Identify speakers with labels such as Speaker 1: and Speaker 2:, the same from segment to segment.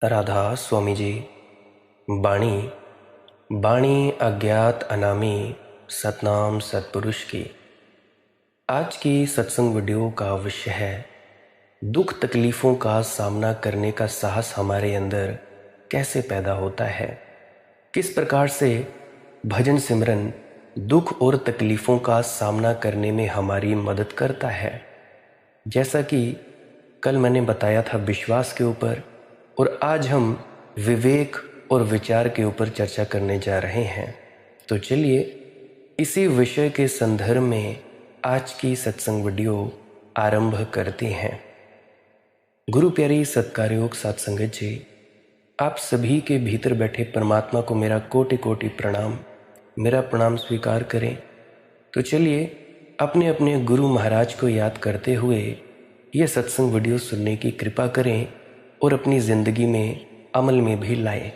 Speaker 1: राधा स्वामी जी। बाणी बाणी अज्ञात अनामी सतनाम सतपुरुष की। आज की सत्संग वीडियो का विषय है दुख तकलीफ़ों का सामना करने का साहस हमारे अंदर कैसे पैदा होता है। किस प्रकार से भजन सिमरन दुख और तकलीफ़ों का सामना करने में हमारी मदद करता है। जैसा कि कल मैंने बताया था विश्वास के ऊपर, और आज हम विवेक और विचार के ऊपर चर्चा करने जा रहे हैं। तो चलिए इसी विषय के संदर्भ में आज की सत्संग वीडियो आरंभ करते हैं। गुरु प्यारी सत्कारयोग सत्संगत जी, आप सभी के भीतर बैठे परमात्मा को मेरा कोटि कोटि प्रणाम, मेरा प्रणाम स्वीकार करें। तो चलिए अपने अपने गुरु महाराज को याद करते हुए ये सत्संग वीडियो सुनने की कृपा करें और अपनी ज़िंदगी में अमल में भी लाएं।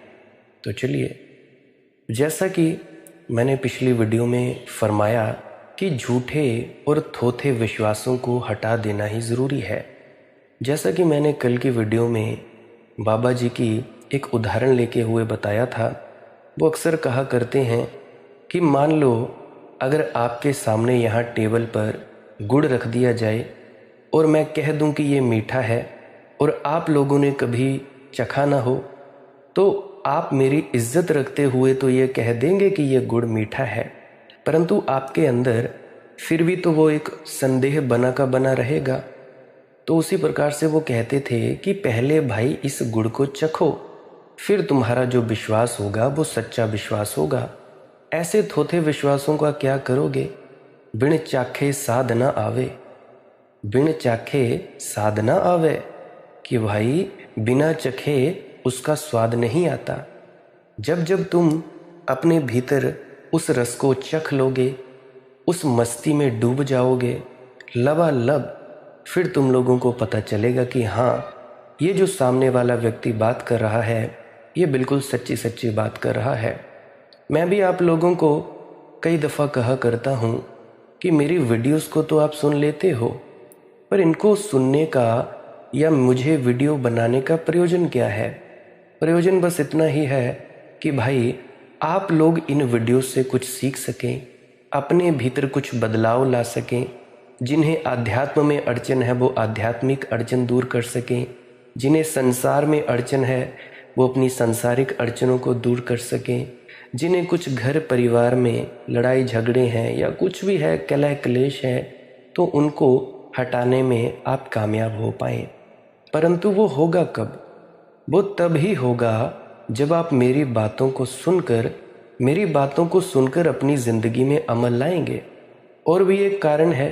Speaker 1: तो चलिए, जैसा कि मैंने पिछली वीडियो में फरमाया कि झूठे और थोथे विश्वासों को हटा देना ही ज़रूरी है। जैसा कि मैंने कल की वीडियो में बाबा जी की एक उदाहरण लेके हुए बताया था। वो अक्सर कहा करते हैं कि मान लो अगर आपके सामने यहाँ टेबल पर गुड़ रख दिया जाए और मैं कह दूं कि ये मीठा है और आप लोगों ने कभी चखा ना हो, तो आप मेरी इज्जत रखते हुए तो ये कह देंगे कि ये गुड़ मीठा है, परंतु आपके अंदर फिर भी तो वो एक संदेह बना का बना रहेगा। तो उसी प्रकार से वो कहते थे कि पहले भाई इस गुड़ को चखो, फिर तुम्हारा जो विश्वास होगा वो सच्चा विश्वास होगा। ऐसे थोथे विश्वासों का क्या करोगे। बिन चाखे साध ना आवे, बिन चाखे साध ना आवे, कि भाई बिना चखे उसका स्वाद नहीं आता। जब जब तुम अपने भीतर उस रस को चख लोगे, उस मस्ती में डूब जाओगे लबालब, फिर तुम लोगों को पता चलेगा कि हाँ, ये जो सामने वाला व्यक्ति बात कर रहा है ये बिल्कुल सच्ची सच्ची बात कर रहा है। मैं भी आप लोगों को कई दफ़ा कहा करता हूँ कि मेरी वीडियोस को तो आप सुन लेते हो, पर इनको सुनने का या मुझे वीडियो बनाने का प्रयोजन क्या है। प्रयोजन बस इतना ही है कि भाई आप लोग इन वीडियो से कुछ सीख सकें, अपने भीतर कुछ बदलाव ला सकें। जिन्हें आध्यात्म में अड़चन है वो आध्यात्मिक अड़चन दूर कर सकें, जिन्हें संसार में अड़चन है वो अपनी सांसारिक अड़चनों को दूर कर सकें, जिन्हें कुछ घर परिवार में लड़ाई झगड़े हैं या कुछ भी है, कलह क्लेश है, तो उनको हटाने में आप कामयाब हो पाएँ। परंतु वो होगा कब? वो तब ही होगा जब आप मेरी बातों को सुनकर अपनी ज़िंदगी में अमल लाएंगे। और भी एक कारण है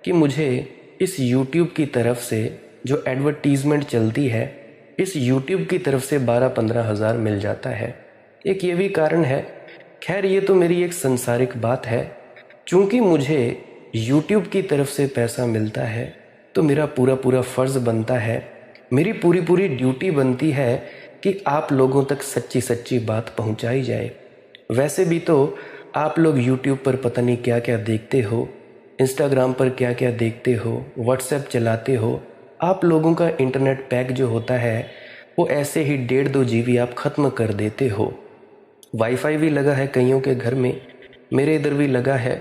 Speaker 1: कि मुझे इस YouTube की तरफ से जो एडवर्टीज़मेंट चलती है, इस YouTube की तरफ से 12-15 हज़ार मिल जाता है। एक ये भी कारण है। खैर, ये तो मेरी एक संसारिक बात है। चूँकि मुझे YouTube की तरफ से पैसा मिलता है तो मेरा पूरा पूरा फ़र्ज़ बनता है, मेरी पूरी पूरी ड्यूटी बनती है कि आप लोगों तक सच्ची सच्ची बात पहुंचाई जाए। वैसे भी तो आप लोग YouTube पर पता नहीं क्या क्या देखते हो, Instagram पर क्या क्या देखते हो, WhatsApp चलाते हो। आप लोगों का इंटरनेट पैक जो होता है वो ऐसे ही 1.5-2 GB आप ख़त्म कर देते हो। वाईफाई भी लगा है कईयों के घर में, मेरे इधर भी लगा है।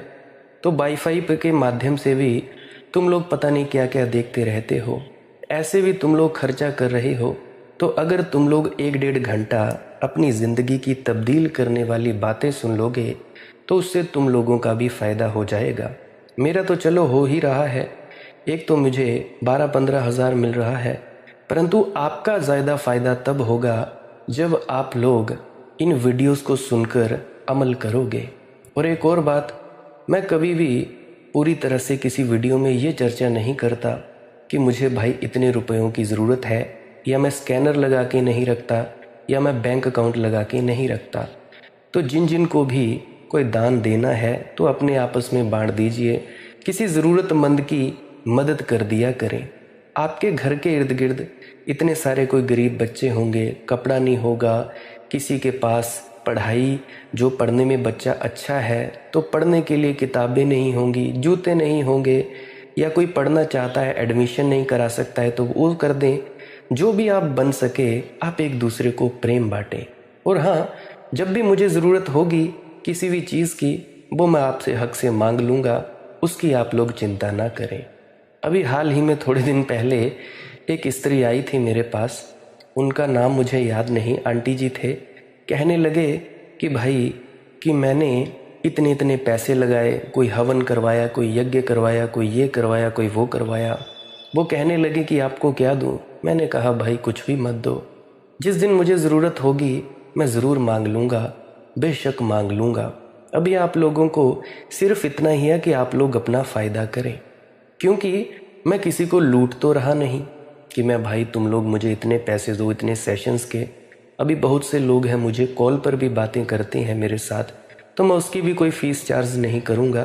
Speaker 1: तो वाईफाई के माध्यम से भी तुम लोग पता नहीं क्या क्या देखते रहते हो। ऐसे भी तुम लोग खर्चा कर रहे हो। तो अगर तुम लोग 1-1.5 घंटा अपनी ज़िंदगी की तब्दील करने वाली बातें सुन लोगे तो उससे तुम लोगों का भी फ़ायदा हो जाएगा। मेरा तो चलो हो ही रहा है, एक तो मुझे 12-15 हज़ार मिल रहा है, परंतु आपका ज़्यादा फ़ायदा तब होगा जब आप लोग इन वीडियोस को सुनकर अमल करोगे। और एक और बात, मैं कभी भी पूरी तरह से किसी वीडियो में ये चर्चा नहीं करता कि मुझे भाई इतने रुपयों की ज़रूरत है, या मैं स्कैनर लगा के नहीं रखता, या मैं बैंक अकाउंट लगा के नहीं रखता। तो जिन जिन को भी कोई दान देना है तो अपने आपस में बांट दीजिए, किसी ज़रूरतमंद की मदद कर दिया करें। आपके घर के इर्द गिर्द इतने सारे कोई गरीब बच्चे होंगे, कपड़ा नहीं होगा, किसी के पास पढ़ाई, जो पढ़ने में बच्चा अच्छा है तो पढ़ने के लिए किताबें नहीं होंगी, जूते नहीं होंगे, या कोई पढ़ना चाहता है एडमिशन नहीं करा सकता है तो वो कर दें। जो भी आप बन सके आप एक दूसरे को प्रेम बांटें। और हाँ, जब भी मुझे ज़रूरत होगी किसी भी चीज़ की, वो मैं आपसे हक से मांग लूँगा, उसकी आप लोग चिंता ना करें। अभी हाल ही में थोड़े दिन पहले एक स्त्री आई थी मेरे पास, उनका नाम मुझे याद नहीं, आंटी जी थे। कहने लगे कि भाई कि मैंने इतने इतने पैसे लगाए, कोई हवन करवाया, कोई यज्ञ करवाया, कोई ये करवाया, कोई वो करवाया। वो कहने लगे कि आपको क्या दूँ। मैंने कहा भाई कुछ भी मत दो, जिस दिन मुझे ज़रूरत होगी मैं ज़रूर मांग लूँगा, बेशक मांग लूँगा। अभी आप लोगों को सिर्फ इतना ही है कि आप लोग अपना फ़ायदा करें, क्योंकि मैं किसी को लूट तो रहा नहीं कि मैं भाई तुम लोग मुझे इतने पैसे दो, इतने सेशंस के। अभी बहुत से लोग हैं मुझे कॉल पर भी बातें करते हैं मेरे साथ, तो मैं उसकी भी कोई फ़ीस चार्ज नहीं करूँगा,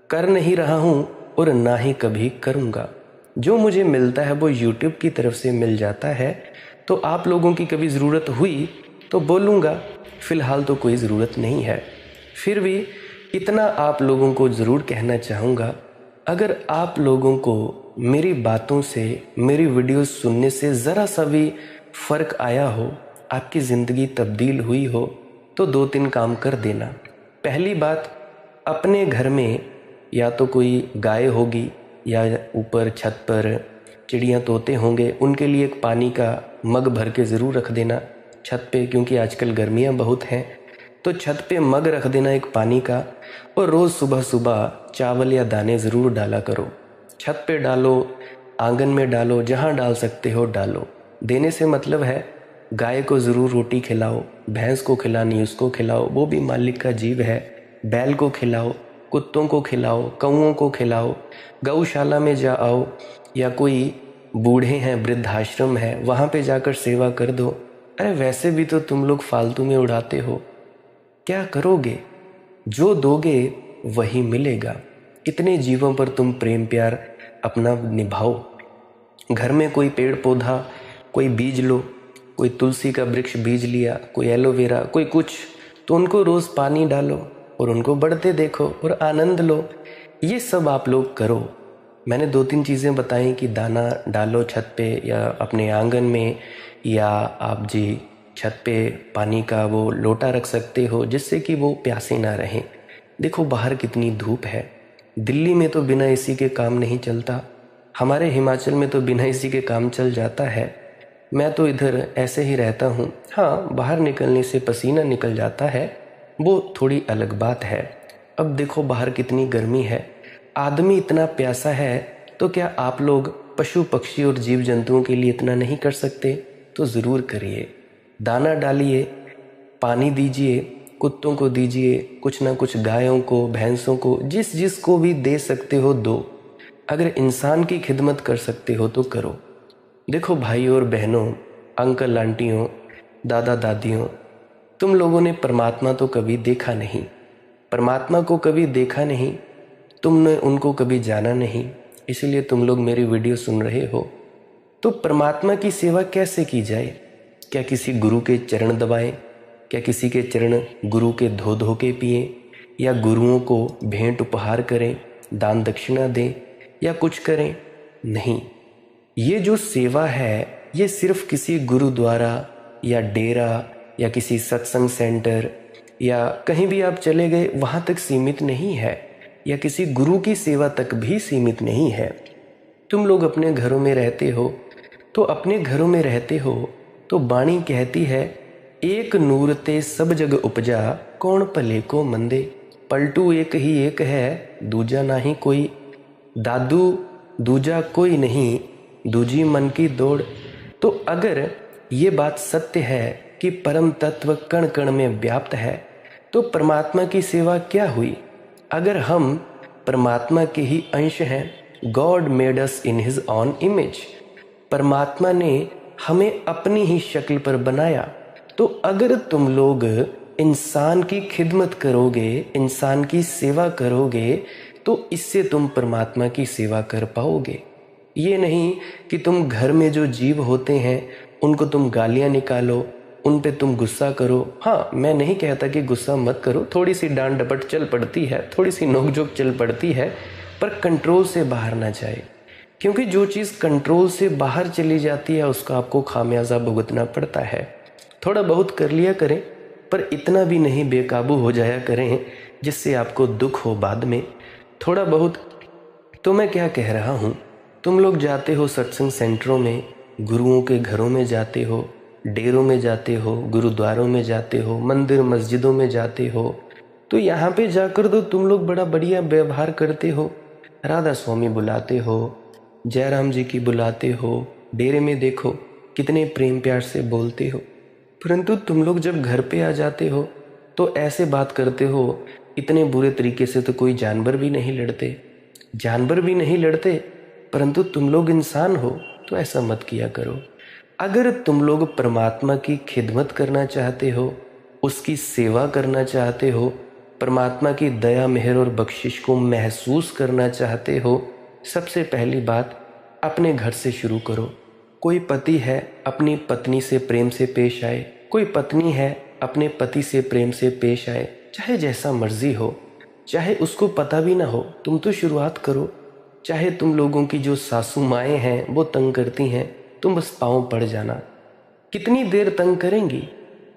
Speaker 1: कर नहीं रहा हूँ और ना ही कभी करूँगा। जो मुझे मिलता है वो यूट्यूब की तरफ से मिल जाता है। तो आप लोगों की कभी ज़रूरत हुई तो बोलूँगा, फ़िलहाल तो कोई ज़रूरत नहीं है। फिर भी इतना आप लोगों को ज़रूर कहना चाहूँगा, अगर आप लोगों को मेरी बातों से, मेरी वीडियोस सुनने से ज़रा सा भी फ़र्क आया हो, आपकी ज़िंदगी तब्दील हुई हो, तो 2-3 काम कर देना। पहली बात, अपने घर में या तो कोई गाय होगी या ऊपर छत पर चिड़ियाँ तोते होंगे, उनके लिए एक पानी का मग भर के ज़रूर रख देना छत पे, क्योंकि आजकल गर्मियाँ बहुत हैं। तो छत पे मग रख देना एक पानी का, और रोज़ सुबह सुबह चावल या दाने ज़रूर डाला करो। छत पे डालो, आंगन में डालो, जहाँ डाल सकते हो डालो। देने से मतलब है गाय को ज़रूर रोटी खिलाओ, भैंस को खिलानी उसको खिलाओ, वो भी मालिक का जीव है। बैल को खिलाओ, कुत्तों को खिलाओ, कौओं को खिलाओ, गौशाला में जा आओ, या कोई बूढ़े हैं, वृद्धाश्रम है, वहाँ पे जाकर सेवा कर दो। अरे वैसे भी तो तुम लोग फालतू में उड़ाते हो, क्या करोगे? जो दोगे वही मिलेगा। कितने जीवों पर तुम प्रेम प्यार अपना निभाओ। घर में कोई पेड़ पौधा, कोई बीज लो, कोई तुलसी का वृक्ष बीज लिया, कोई एलोवेरा, कोई कुछ, तो उनको रोज़ पानी डालो और उनको बढ़ते देखो और आनंद लो। ये सब आप लोग करो। मैंने 2-3 चीज़ें बताई कि दाना डालो छत पे या अपने आंगन में, या आप जी छत पे पानी का वो लोटा रख सकते हो जिससे कि वो प्यासे ना रहें। देखो बाहर कितनी धूप है, दिल्ली में तो बिना एसी के काम नहीं चलता, हमारे हिमाचल में तो बिना एसी के काम चल जाता है। मैं तो इधर ऐसे ही रहता हूँ। हाँ, बाहर निकलने से पसीना निकल जाता है, वो थोड़ी अलग बात है। अब देखो बाहर कितनी गर्मी है, आदमी इतना प्यासा है, तो क्या आप लोग पशु पक्षी और जीव जंतुओं के लिए इतना नहीं कर सकते? तो ज़रूर करिए। दाना डालिए, पानी दीजिए, कुत्तों को दीजिए, कुछ ना कुछ गायों को, भैंसों को, जिस जिस को भी दे सकते हो दो। अगर इंसान की खिदमत कर सकते हो तो करो। देखो भाइयों और बहनों, अंकल आंटियों, दादा दादियों, तुम लोगों ने परमात्मा तो कभी देखा नहीं, परमात्मा को कभी देखा नहीं, तुमने उनको कभी जाना नहीं, इसलिए तुम लोग मेरी वीडियो सुन रहे हो। तो परमात्मा की सेवा कैसे की जाए? क्या किसी गुरु के चरण दबाएं? क्या किसी के चरण गुरु के धो धो के पिएं? या गुरुओं को भेंट उपहार करें, दान दक्षिणा दें, या कुछ करें? नहीं, ये जो सेवा है ये सिर्फ किसी गुरु द्वारा या डेरा या किसी सत्संग सेंटर या कहीं भी आप चले गए वहाँ तक सीमित नहीं है, या किसी गुरु की सेवा तक भी सीमित नहीं है। तुम लोग अपने घरों में रहते हो, तो अपने घरों में रहते हो तो वाणी कहती है, एक नूर ते सब जग उपजा, कौन भले को मंदे। पलटू एक ही एक है, दूजा नाही कोई। दादू दूजा कोई नहीं, दूजी मन की दौड़। तो अगर ये बात सत्य है कि परम तत्व कण कण में व्याप्त है, तो परमात्मा की सेवा क्या हुई? अगर हम परमात्मा के ही अंश हैं, God made us in his on image, परमात्मा ने हमें अपनी ही शक्ल पर बनाया। तो अगर तुम लोग इंसान की खिदमत करोगे, इंसान की सेवा करोगे, तो इससे तुम परमात्मा की सेवा कर पाओगे। ये नहीं कि तुम घर में जो जीव होते हैं उनको तुम गालियाँ निकालो, उन पे तुम गुस्सा करो। हाँ, मैं नहीं कहता कि गुस्सा मत करो, थोड़ी सी डांट डपट चल पड़ती है, थोड़ी सी नोकझोंक चल पड़ती है, पर कंट्रोल से बाहर ना जाए। क्योंकि जो चीज़ कंट्रोल से बाहर चली जाती है उसका आपको खामियाजा भुगतना पड़ता है। थोड़ा बहुत कर लिया करें, पर इतना भी नहीं बेकाबू हो जाया करें जिससे आपको दुख हो बाद में। थोड़ा बहुत। तो मैं क्या कह रहा हूँ, तुम लोग जाते हो सत्संग सेंटरों में, गुरुओं के घरों में जाते हो, डेरों में जाते हो, गुरुद्वारों में जाते हो, मंदिर मस्जिदों में जाते हो, तो यहाँ पे जाकर तो तुम लोग बड़ा बढ़िया व्यवहार करते हो, राधा स्वामी बुलाते हो, जयराम जी की बुलाते हो, डेरे में देखो कितने प्रेम प्यार से बोलते हो। परंतु तुम लोग जब घर पे आ जाते हो तो ऐसे बात करते हो, इतने बुरे तरीके से तो कोई जानवर भी नहीं लड़ते, जानवर भी नहीं लड़ते, परंतु तुम लोग इंसान हो तो ऐसा मत किया करो। अगर तुम लोग परमात्मा की खिदमत करना चाहते हो, उसकी सेवा करना चाहते हो, परमात्मा की दया मेहर और बख्शिश को महसूस करना चाहते हो, सबसे पहली बात अपने घर से शुरू करो। कोई पति है अपनी पत्नी से प्रेम से पेश आए, कोई पत्नी है अपने पति से प्रेम से पेश आए, चाहे जैसा मर्जी हो, चाहे उसको पता भी ना हो, तुम तो शुरुआत करो। चाहे तुम लोगों की जो सासू माएँ हैं वो तंग करती हैं, तुम बस पाँव पड़ जाना। कितनी देर तंग करेंगी,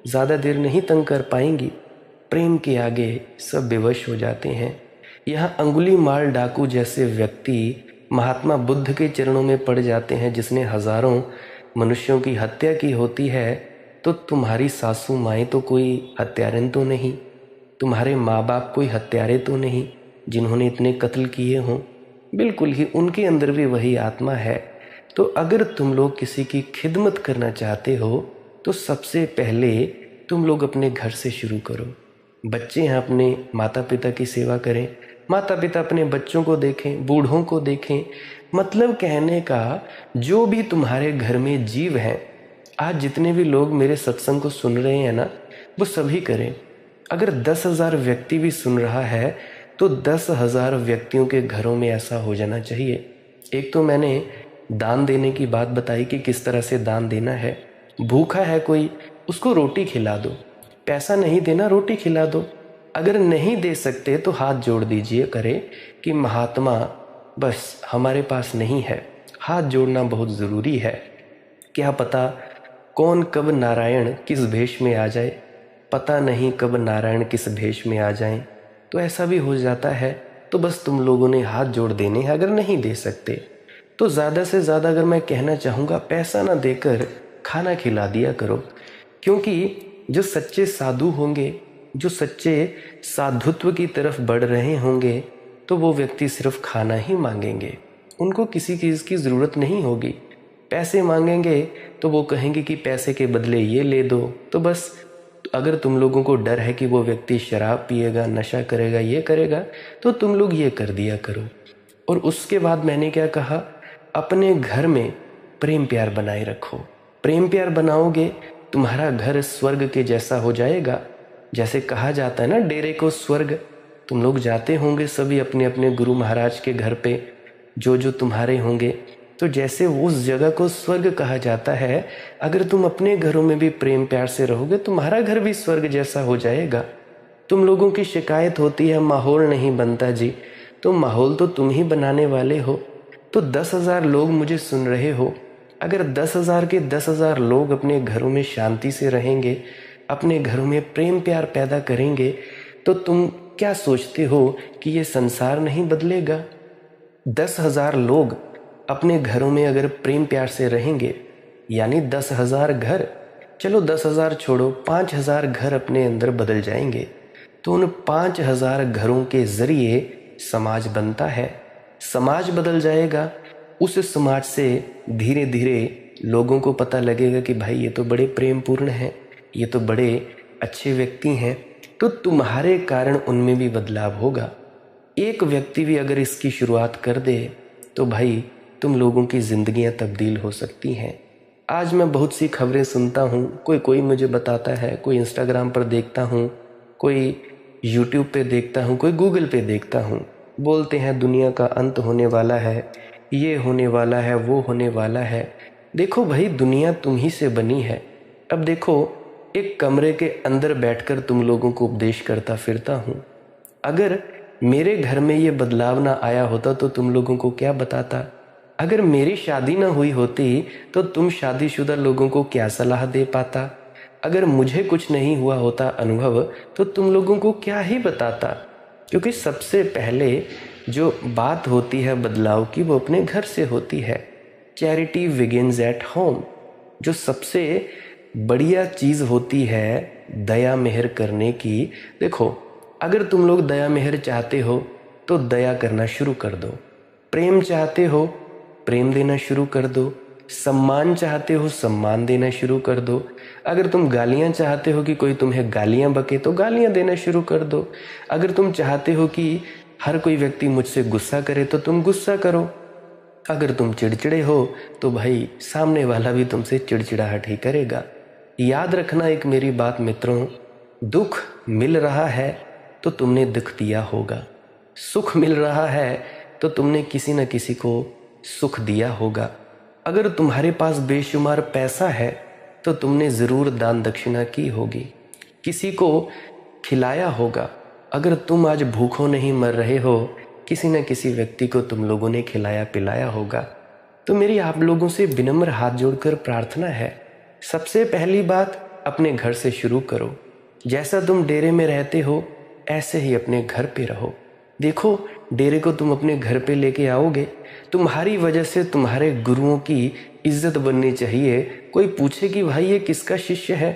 Speaker 1: ज़्यादा देर नहीं तंग कर पाएंगी। प्रेम के आगे सब बेवश हो जाते हैं। यहाँ अंगुली माल डाकू जैसे व्यक्ति महात्मा बुद्ध के चरणों में पड़ जाते हैं, जिसने हजारों मनुष्यों की हत्या की होती है। तो तुम्हारी सासू माएँ तो कोई हत्यारन तो नहीं, तुम्हारे माँ बाप कोई हत्यारे तो नहीं जिन्होंने इतने कत्ल किए हों, बिल्कुल ही उनके अंदर भी वही आत्मा है। तो अगर तुम लोग किसी की खिदमत करना चाहते हो तो सबसे पहले तुम लोग अपने घर से शुरू करो। बच्चे हैं अपने माता पिता की सेवा करें, माता पिता अपने बच्चों को देखें, बूढ़ों को देखें। मतलब कहने का, जो भी तुम्हारे घर में जीव हैं, आज जितने भी लोग मेरे सत्संग को सुन रहे हैं ना, वो सभी करें। अगर 10,000 व्यक्ति भी सुन रहा है तो 10,000 व्यक्तियों के घरों में ऐसा हो जाना चाहिए। एक तो मैंने दान देने की बात बताई कि किस तरह से दान देना है। भूखा है कोई, उसको रोटी खिला दो, पैसा नहीं देना, रोटी खिला दो। अगर नहीं दे सकते तो हाथ जोड़ दीजिए करे कि महात्मा बस हमारे पास नहीं है। हाथ जोड़ना बहुत ज़रूरी है। क्या पता कौन कब नारायण किस भेष में आ जाए, पता नहीं कब नारायण किस भेष में आ जाएं। तो ऐसा भी हो जाता है। तो बस तुम लोगों ने हाथ जोड़ देने हैं। अगर नहीं दे सकते तो ज़्यादा से ज़्यादा, अगर मैं कहना चाहूँगा, पैसा ना देकर खाना खिला दिया करो। क्योंकि जो सच्चे साधु होंगे, जो सच्चे साधुत्व की तरफ बढ़ रहे होंगे, तो वो व्यक्ति सिर्फ खाना ही मांगेंगे, उनको किसी चीज़ की ज़रूरत नहीं होगी। पैसे मांगेंगे तो वो कहेंगे कि पैसे के बदले ये ले दो। तो बस अगर तुम लोगों को डर है कि वो व्यक्ति शराब पिएगा, नशा करेगा, ये करेगा, तो तुम लोग ये कर दिया करो। और उसके बाद मैंने क्या कहा, अपने घर में प्रेम प्यार बनाए रखो। प्रेम प्यार बनाओगे, तुम्हारा घर स्वर्ग के जैसा हो जाएगा। जैसे कहा जाता है ना, डेरे को स्वर्ग। तुम लोग जाते होंगे सभी अपने अपने गुरु महाराज के घर पे, जो जो तुम्हारे होंगे, तो जैसे उस जगह को स्वर्ग कहा जाता है, अगर तुम अपने घरों में भी प्रेम प्यार से रहोगे, तुम्हारा घर भी स्वर्ग जैसा हो जाएगा। तुम लोगों की शिकायत होती है माहौल नहीं बनता जी, तो माहौल तो तुम ही बनाने वाले हो। तो 10,000 लोग मुझे सुन रहे हो, अगर 10,000 के 10,000 लोग अपने घरों में शांति से रहेंगे, अपने घरों में प्रेम प्यार पैदा करेंगे, तो तुम क्या सोचते हो कि ये संसार नहीं बदलेगा? 10,000 लोग अपने घरों में अगर प्रेम प्यार से रहेंगे, यानी 10,000 घर, चलो 10,000 छोड़ो, 5,000 घर अपने अंदर बदल जाएंगे। तो उन 5,000 घरों के ज़रिए समाज बनता है। समाज बदल जाएगा। उस समाज से धीरे धीरे लोगों को पता लगेगा कि भाई ये तो बड़े प्रेम पूर्ण हैं, ये तो बड़े अच्छे व्यक्ति हैं। तो तुम्हारे कारण उनमें भी बदलाव होगा। एक व्यक्ति भी अगर इसकी शुरुआत कर दे तो भाई तुम लोगों की ज़िंदगियां तब्दील हो सकती हैं। आज मैं बहुत सी खबरें सुनता हूँ, कोई मुझे बताता है, कोई इंस्टाग्राम पर देखता हूँ, कोई यूट्यूब पे देखता हूँ, कोई गूगल पे देखता हूँ, बोलते हैं दुनिया का अंत होने वाला है, ये होने वाला है, वो होने वाला है। देखो भाई, दुनिया तुम ही से बनी है। अब देखो, एक कमरे के अंदर बैठकर तुम लोगों को उपदेश करता फिरता हूँ। अगर मेरे घर में ये बदलाव ना आया होता तो तुम लोगों को क्या बताता? अगर मेरी शादी ना हुई होती तो तुम शादीशुदा लोगों को क्या सलाह दे पाता? अगर मुझे कुछ नहीं हुआ होता अनुभव तो तुम लोगों को क्या ही बताता? क्योंकि सबसे पहले जो बात होती है बदलाव की वो अपने घर से होती है। Charity begins at home. जो सबसे बढ़िया चीज़ होती है दया मेहर करने की, देखो अगर तुम लोग दया मेहर चाहते हो तो दया करना शुरू कर दो। प्रेम चाहते हो प्रेम देना शुरू कर दो। सम्मान चाहते हो सम्मान देना शुरू कर दो। अगर तुम गालियाँ चाहते हो कि कोई तुम्हें गालियाँ बके तो गालियाँ देना शुरू कर दो। अगर तुम चाहते हो कि हर कोई व्यक्ति मुझसे गुस्सा करे तो तुम गुस्सा करो। अगर तुम चिड़चिड़े हो तो भाई सामने वाला भी तुमसे चिड़चिड़ाहट ही करेगा। याद रखना एक मेरी बात मित्रों, दुख मिल रहा है तो तुमने दुख दिया होगा, सुख मिल रहा है तो तुमने किसी न किसी को सुख दिया होगा। अगर तुम्हारे पास बेशुमार पैसा है तो तुमने ज़रूर दान दक्षिणा की होगी, किसी को खिलाया होगा। अगर तुम आज भूखों नहीं मर रहे हो, किसी न किसी व्यक्ति को तुम लोगों ने खिलाया पिलाया होगा। तो मेरी आप लोगों से विनम्र हाथ जोड़कर प्रार्थना है, सबसे पहली बात अपने घर से शुरू करो। जैसा तुम डेरे में रहते हो ऐसे ही अपने घर पे रहो। देखो डेरे को तुम अपने घर पे लेके आओगे, तुम्हारी वजह से तुम्हारे गुरुओं की इज्जत बननी चाहिए। कोई पूछे कि भाई ये किसका शिष्य है,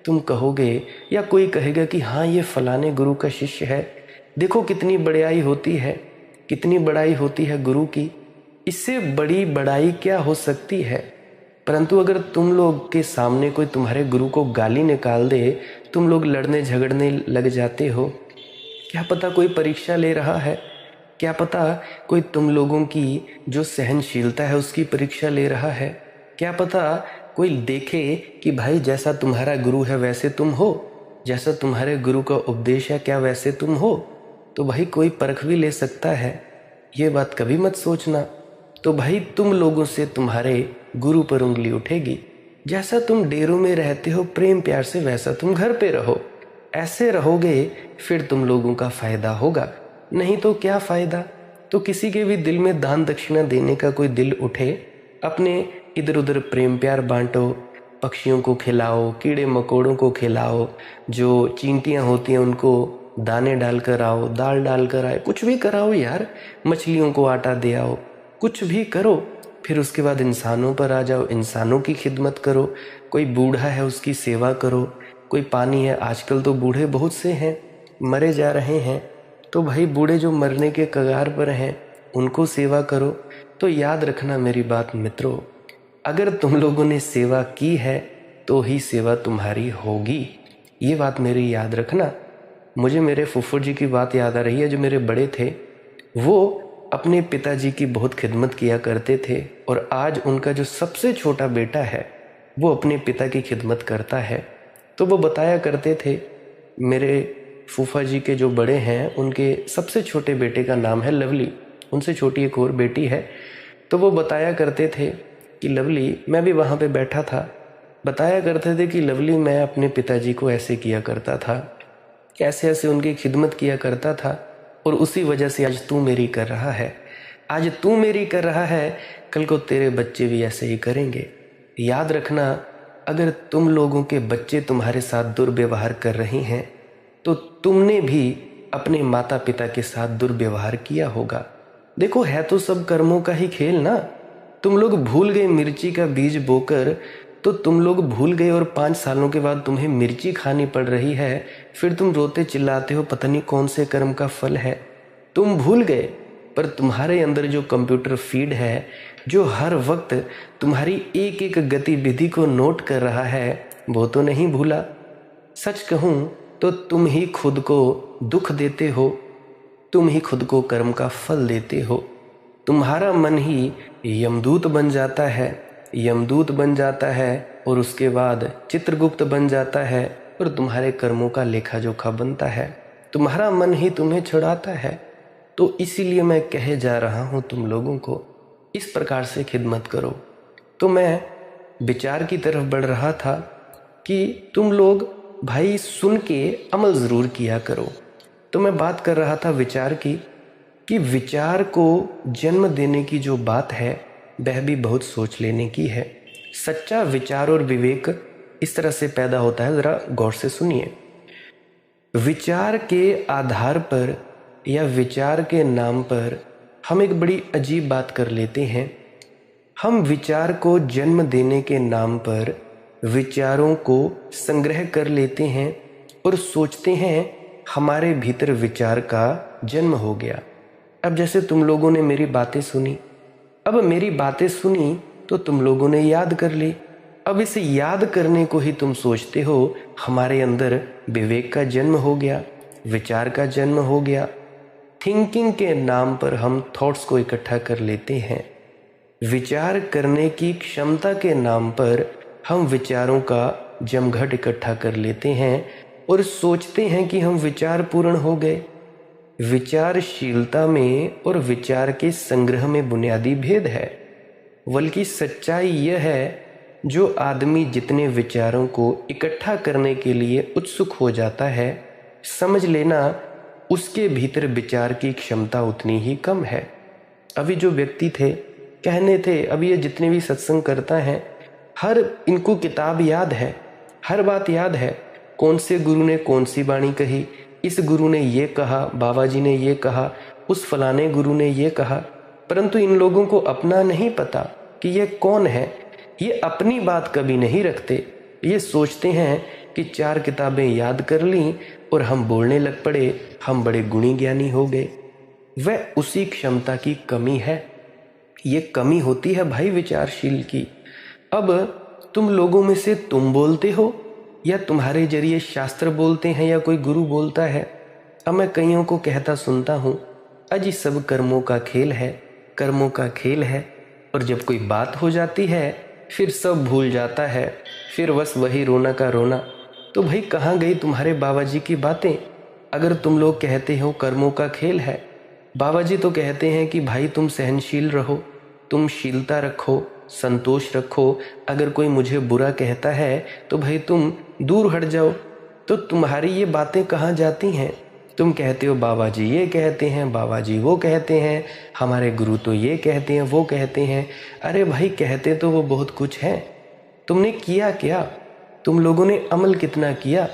Speaker 1: तुम कहोगे या कोई कहेगा कि हाँ ये फलाने गुरु का शिष्य है। देखो कितनी बड़ाई होती है, कितनी बड़ाई होती है गुरु की। इससे बड़ी बड़ाई क्या हो सकती है? परंतु अगर तुम लोग के सामने कोई तुम्हारे गुरु को गाली निकाल दे, तुम लोग लड़ने झगड़ने लग जाते हो। क्या पता कोई परीक्षा ले रहा है, क्या पता कोई तुम लोगों की जो सहनशीलता है उसकी परीक्षा ले रहा है। क्या पता कोई देखे कि भाई जैसा तुम्हारा गुरु है वैसे तुम हो, जैसा तुम्हारे गुरु का उपदेश है क्या वैसे तुम हो। तो भाई कोई परख भी ले सकता है, ये बात कभी मत सोचना। तो भाई तुम लोगों से तुम्हारे गुरु पर उंगली उठेगी। जैसा तुम डेरों में रहते हो प्रेम प्यार से, वैसा तुम घर पे रहो। ऐसे रहोगे फिर तुम लोगों का फायदा होगा, नहीं तो क्या फायदा। तो किसी के भी दिल में दान दक्षिणा देने का कोई दिल उठे, अपने इधर उधर प्रेम प्यार बांटो, पक्षियों को खिलाओ, कीड़े मकोड़ों को खिलाओ, जो चींटियां होती हैं उनको दाने डाल कर आओ, दाल डाल कर आए, कुछ भी कराओ यार, मछलियों को आटा दे आओ, कुछ भी करो। फिर उसके बाद इंसानों पर आ जाओ, इंसानों की खिदमत करो। कोई बूढ़ा है उसकी सेवा करो, कोई पानी है, आजकल तो बूढ़े बहुत से हैं मरे जा रहे हैं, तो भाई बूढ़े जो मरने के कगार पर हैं उनको सेवा करो। तो याद रखना मेरी बात मित्रों, अगर तुम लोगों ने सेवा की है तो ही सेवा तुम्हारी होगी, ये बात मेरी याद रखना। मुझे मेरे फुफ्फड़ जी की बात याद आ रही है, जो मेरे बड़े थे वो अपने पिताजी की बहुत खिदमत किया करते थे, और आज उनका जो सबसे छोटा बेटा है वो अपने पिता की खिदमत करता है। तो वो बताया करते थे, मेरे फूफा जी के जो बड़े हैं उनके सबसे छोटे बेटे का नाम है लवली, उनसे छोटी एक और बेटी है। तो वो बताया करते थे कि लवली, मैं भी वहाँ पे बैठा था, बताया करते थे कि लवली मैं अपने पिताजी को ऐसे किया करता था, ऐसे ऐसे उनकी खिदमत किया करता था, और उसी वजह से आज तू मेरी कर रहा है, आज तू मेरी कर रहा है, कल को तेरे बच्चे भी ऐसे ही करेंगे। याद रखना, अगर तुम लोगों के बच्चे तुम्हारे साथ दुर्व्यवहार कर रहे हैं तो तुमने भी अपने माता पिता के साथ दुर्व्यवहार किया होगा। देखो है तो सब कर्मों का ही खेल ना। तुम लोग भूल गए मिर्ची का बीज बोकर, तो तुम लोग भूल गए और 5 सालों के बाद तुम्हें मिर्ची खानी पड़ रही है, फिर तुम रोते चिल्लाते हो पता नहीं कौन से कर्म का फल है। तुम भूल गए, पर तुम्हारे अंदर जो कंप्यूटर फीड है, जो हर वक्त तुम्हारी एक एक गतिविधि को नोट कर रहा है, वो तो नहीं भूला। सच कहूँ तो तुम ही खुद को दुख देते हो, तुम ही खुद को कर्म का फल देते हो। तुम्हारा मन ही यमदूत बन जाता है, यमदूत बन जाता है, और उसके बाद चित्रगुप्त बन जाता है, और तुम्हारे कर्मों का लेखा जोखा बनता है। तुम्हारा मन ही तुम्हें छुड़ाता है। तो इसीलिए मैं कहे जा रहा हूँ तुम लोगों को, इस प्रकार से खिदमत करो। तो मैं विचार की तरफ बढ़ रहा था कि तुम लोग भाई सुन के अमल ज़रूर किया करो। तो मैं बात कर रहा था विचार की, कि विचार को जन्म देने की जो बात है वह भी बहुत सोच लेने की है। सच्चा विचार और विवेक इस तरह से पैदा होता है, ज़रा गौर से सुनिए। विचार के आधार पर या विचार के नाम पर हम एक बड़ी अजीब बात कर लेते हैं। हम विचार को जन्म देने के नाम पर विचारों को संग्रह कर लेते हैं और सोचते हैं हमारे भीतर विचार का जन्म हो गया। अब जैसे तुम लोगों ने मेरी बातें सुनी, अब मेरी बातें सुनी तो तुम लोगों ने याद कर ली। अब इस याद करने को ही तुम सोचते हो हमारे अंदर विवेक का जन्म हो गया, विचार का जन्म हो गया। थिंकिंग के नाम पर हम थॉट्स को इकट्ठा कर लेते हैं। विचार करने की क्षमता के नाम पर हम विचारों का जमघट इकट्ठा कर लेते हैं और सोचते हैं कि हम विचार पूर्ण हो गए। विचारशीलता में और विचार के संग्रह में बुनियादी भेद है। बल्कि सच्चाई यह है, जो आदमी जितने विचारों को इकट्ठा करने के लिए उत्सुक हो जाता है, समझ लेना उसके भीतर विचार की क्षमता उतनी ही कम है। अभी जो व्यक्ति थे, कहने थे, अभी ये जितने भी सत्संग करता है, हर इनको किताब याद है, हर बात याद है, कौन से गुरु ने कौन सी वाणी कही, इस गुरु ने ये कहा, बाबा जी ने ये कहा, उस फलाने गुरु ने ये कहा। परंतु इन लोगों को अपना नहीं पता कि ये कौन है। ये अपनी बात कभी नहीं रखते। ये सोचते हैं कि 4 किताबें याद कर लीं और हम बोलने लग पड़े, हम बड़े गुणी ज्ञानी हो गए। वह उसी क्षमता की कमी है। ये कमी होती है भाई विचारशील की। अब तुम लोगों में से तुम बोलते हो या तुम्हारे जरिए शास्त्र बोलते हैं या कोई गुरु बोलता है। अब मैं कईयों को कहता सुनता हूँ, अजी सब कर्मों का खेल है, कर्मों का खेल है। और जब कोई बात हो जाती है फिर सब भूल जाता है, फिर बस वही रोना का रोना। तो भाई कहाँ गई तुम्हारे बाबा जी की बातें? अगर तुम लोग कहते हो कर्मों का खेल है, बाबा जी तो कहते हैं कि भाई तुम सहनशील रहो, तुम शीलता रखो, संतोष रखो। अगर कोई मुझे बुरा कहता है तो भाई तुम दूर हट जाओ। तो तुम्हारी ये बातें कहाँ जाती हैं? तुम कहते हो बाबा जी ये कहते हैं, बाबा जी वो कहते हैं, हमारे गुरु तो ये कहते हैं, वो कहते हैं। अरे भाई कहते तो वो बहुत कुछ है, तुमने किया क्या? तुम लोगों ने अमल कितना किया?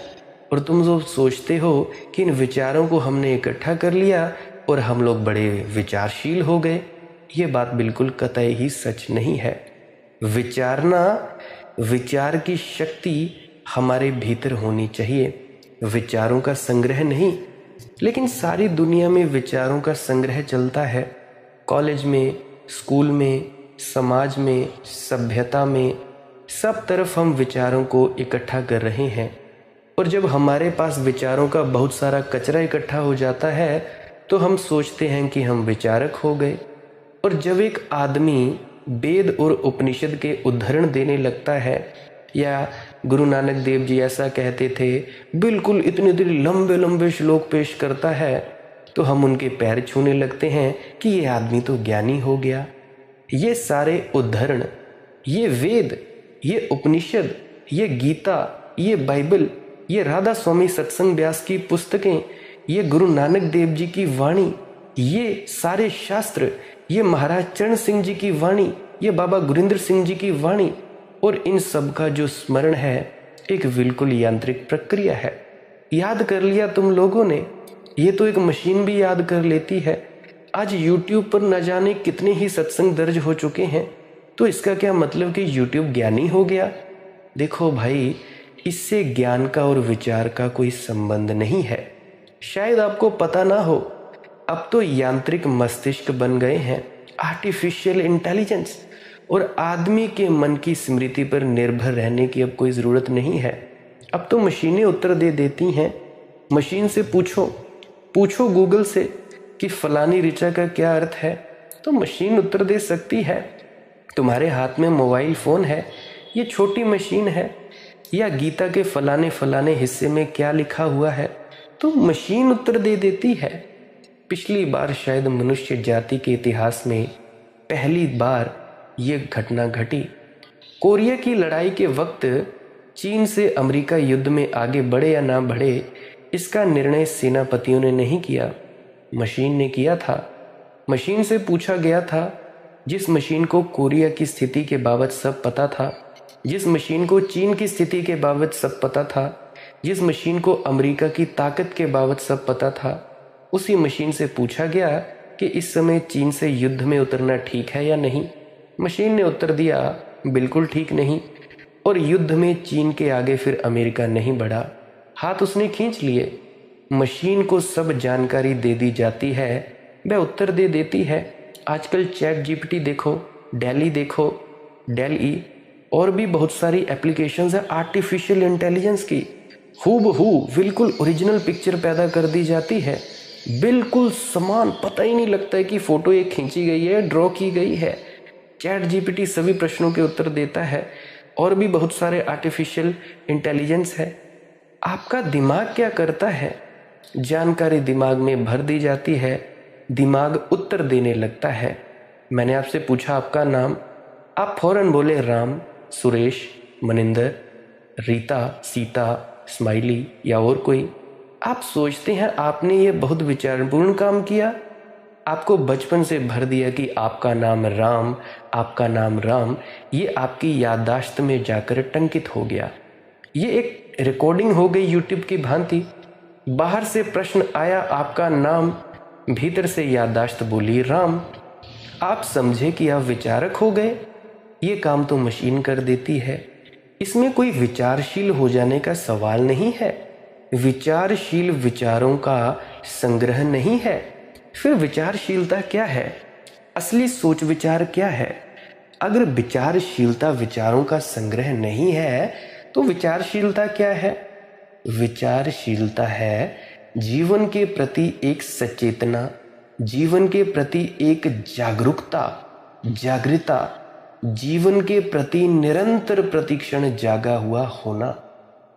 Speaker 1: और तुम जो सोचते हो कि इन विचारों को हमने इकट्ठा कर लिया और हम लोग बड़े विचारशील हो गए, ये बात बिल्कुल कतई ही सच नहीं है। विचारना, विचार की शक्ति हमारे भीतर होनी चाहिए, विचारों का संग्रह नहीं। लेकिन सारी दुनिया में विचारों का संग्रह चलता है। कॉलेज में, स्कूल में, समाज में, सभ्यता में, सब तरफ हम विचारों को इकट्ठा कर रहे हैं। और जब हमारे पास विचारों का बहुत सारा कचरा इकट्ठा हो जाता है तो हम सोचते हैं कि हम विचारक हो गए। और जब एक आदमी वेद और उपनिषद के उद्धरण देने लगता है, या गुरु नानक देव जी ऐसा कहते थे, बिल्कुल इतने लंबे लंबे श्लोक पेश करता है, तो हम उनके पैर छूने लगते हैं कि ये आदमी तो ज्ञानी हो गया। ये सारे उद्धरण, ये वेद, ये उपनिषद, ये गीता, ये बाइबल, ये राधा स्वामी सत्संग व्यास की पुस्तकें, ये गुरु नानक देव जी की वाणी, ये सारे शास्त्र, ये महाराज चरण सिंह जी की वाणी, ये बाबा गुरिंद्र सिंह जी की वाणी, और इन सब का जो स्मरण है एक बिल्कुल यांत्रिक प्रक्रिया है। याद कर लिया तुम लोगों ने, ये तो एक मशीन भी याद कर लेती है। आज YouTube पर न जाने कितने ही सत्संग दर्ज हो चुके हैं, तो इसका क्या मतलब कि YouTube ज्ञानी हो गया? देखो भाई, इससे ज्ञान का और विचार का कोई संबंध नहीं है। शायद आपको पता ना हो, अब तो यांत्रिक मस्तिष्क बन गए हैं, आर्टिफिशियल इंटेलिजेंस, और आदमी के मन की स्मृति पर निर्भर रहने की अब कोई ज़रूरत नहीं है। अब तो मशीनें उत्तर दे देती हैं। मशीन से पूछो गूगल से कि फलानी ऋचा का क्या अर्थ है, तो मशीन उत्तर दे सकती है। तुम्हारे हाथ में मोबाइल फ़ोन है, ये छोटी मशीन है, या गीता के फलाने फलाने हिस्से में क्या लिखा हुआ है, तो मशीन उत्तर दे देती है। पिछली बार शायद मनुष्य जाति के इतिहास में पहली बार ये घटना घटी। कोरिया की लड़ाई के वक्त चीन से अमेरिका युद्ध में आगे बढ़े या ना बढ़े, इसका निर्णय सेनापतियों ने नहीं किया, मशीन ने किया था। मशीन से पूछा गया था जिस मशीन को कोरिया की स्थिति के बाबत सब पता था, जिस मशीन को चीन की स्थिति के बाबत सब पता था, जिस मशीन को अमेरिका की ताकत के बाबत सब पता था, उसी मशीन से पूछा गया कि इस समय चीन से युद्ध में उतरना ठीक है या नहीं। मशीन ने उत्तर दिया, बिल्कुल ठीक नहीं। और युद्ध में चीन के आगे फिर अमेरिका नहीं बढ़ा, हाथ उसने खींच लिए। मशीन को सब जानकारी दे दी जाती है, वह उत्तर दे देती है। आजकल चैट जीपीटी देखो, डेली देखो, डेल ई और भी बहुत सारी एप्लीकेशंस है आर्टिफिशियल इंटेलिजेंस की। हूबहू बिल्कुल ओरिजिनल पिक्चर पैदा कर दी जाती है, बिल्कुल समान, पता ही नहीं लगता है कि फ़ोटो एक खींची गई है, ड्रॉ की गई है। चैट जीपीटी सभी प्रश्नों के उत्तर देता है और भी बहुत सारे आर्टिफिशियल इंटेलिजेंस है। आपका दिमाग क्या करता है? जानकारी दिमाग में भर दी जाती है, दिमाग उत्तर देने लगता है। मैंने आपसे पूछा आपका नाम, आप फौरन बोले राम, सुरेश, मनिंदर, रीता, सीता, स्माइली या और कोई। आप सोचते हैं आपने ये बहुत विचारपूर्ण काम किया। आपको बचपन से भर दिया कि आपका नाम राम, आपका नाम राम, ये आपकी याददाश्त में जाकर टंकित हो गया। ये एक रिकॉर्डिंग हो गई यूट्यूब की भांति। बाहर से प्रश्न आया आपका नाम, भीतर से याददाश्त बोली राम। आप समझे कि आप विचारक हो गए। ये काम तो मशीन कर देती है, इसमें कोई विचारशील हो जाने का सवाल नहीं है। विचारशील विचारों का संग्रह नहीं है। फिर विचारशीलता क्या है? असली सोच विचार क्या है? अगर विचारशीलता विचारों का संग्रह नहीं है तो विचारशीलता क्या है? विचारशीलता है जीवन के प्रति एक सचेतना, जीवन के प्रति एक जागरूकता, जागृता, जीवन के प्रति निरंतर प्रतिक्षण जागा हुआ होना।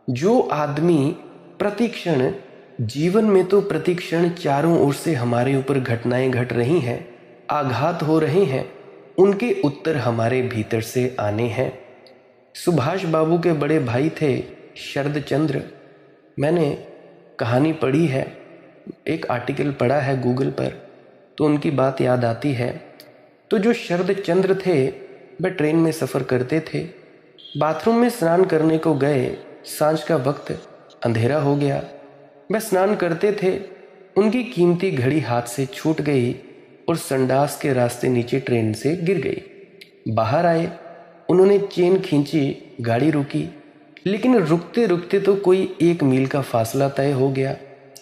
Speaker 1: जो आदमी प्रतिक्षण, जीवन में तो प्रतिक्षण चारों ओर से हमारे ऊपर घटनाएं घट रही हैं, आघात हो रहे हैं, उनके उत्तर हमारे भीतर से आने हैं। सुभाष बाबू के बड़े भाई थे शरदचंद्र। मैंने कहानी पढ़ी है, एक आर्टिकल पढ़ा है गूगल पर, तो उनकी बात याद आती है। तो जो शरदचंद्र थे वह ट्रेन में सफ़र करते थे। बाथरूम में स्नान करने को गए, सांझ का वक्त, अंधेरा हो गया। वह स्नान करते थे, उनकी कीमती घड़ी हाथ से छूट गई और संडास के रास्ते नीचे ट्रेन से गिर गई। बाहर आए, उन्होंने चेन खींची, गाड़ी रुकी, लेकिन रुकते रुकते तो कोई 1 मील का फासला तय हो गया।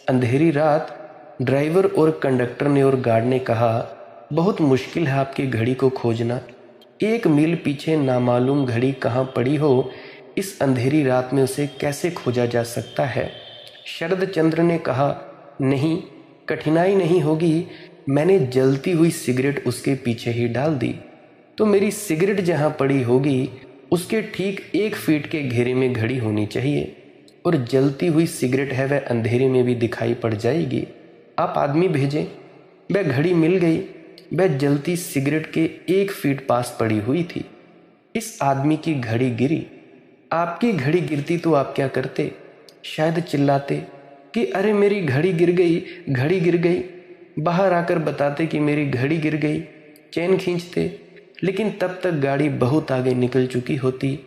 Speaker 1: अंधेरी रात, ड्राइवर और कंडक्टर ने और गार्ड ने कहा, बहुत मुश्किल है आपकी घड़ी को खोजना। 1 मील पीछे नामालूम घड़ी कहाँ पड़ी हो, इस अंधेरी रात में उसे कैसे खोजा जा सकता है? शरदचंद्र ने कहा, नहीं, कठिनाई नहीं होगी, मैंने जलती हुई सिगरेट उसके पीछे ही डाल दी, तो मेरी सिगरेट जहाँ पड़ी होगी उसके ठीक 1 फीट के घेरे में घड़ी होनी चाहिए, और जलती हुई सिगरेट है वह अंधेरे में भी दिखाई पड़ जाएगी। आप आदमी भेजें। वह घड़ी मिल गई, वह जलती सिगरेट के 1 फीट पास पड़ी हुई थी। इस आदमी की घड़ी गिरी। आपकी घड़ी गिरती तो आप क्या करते? शायद चिल्लाते कि अरे मेरी घड़ी गिर गई, घड़ी गिर गई। बाहर आकर बताते कि मेरी घड़ी गिर गई, चैन खींचते, लेकिन तब तक गाड़ी बहुत आगे निकल चुकी होती।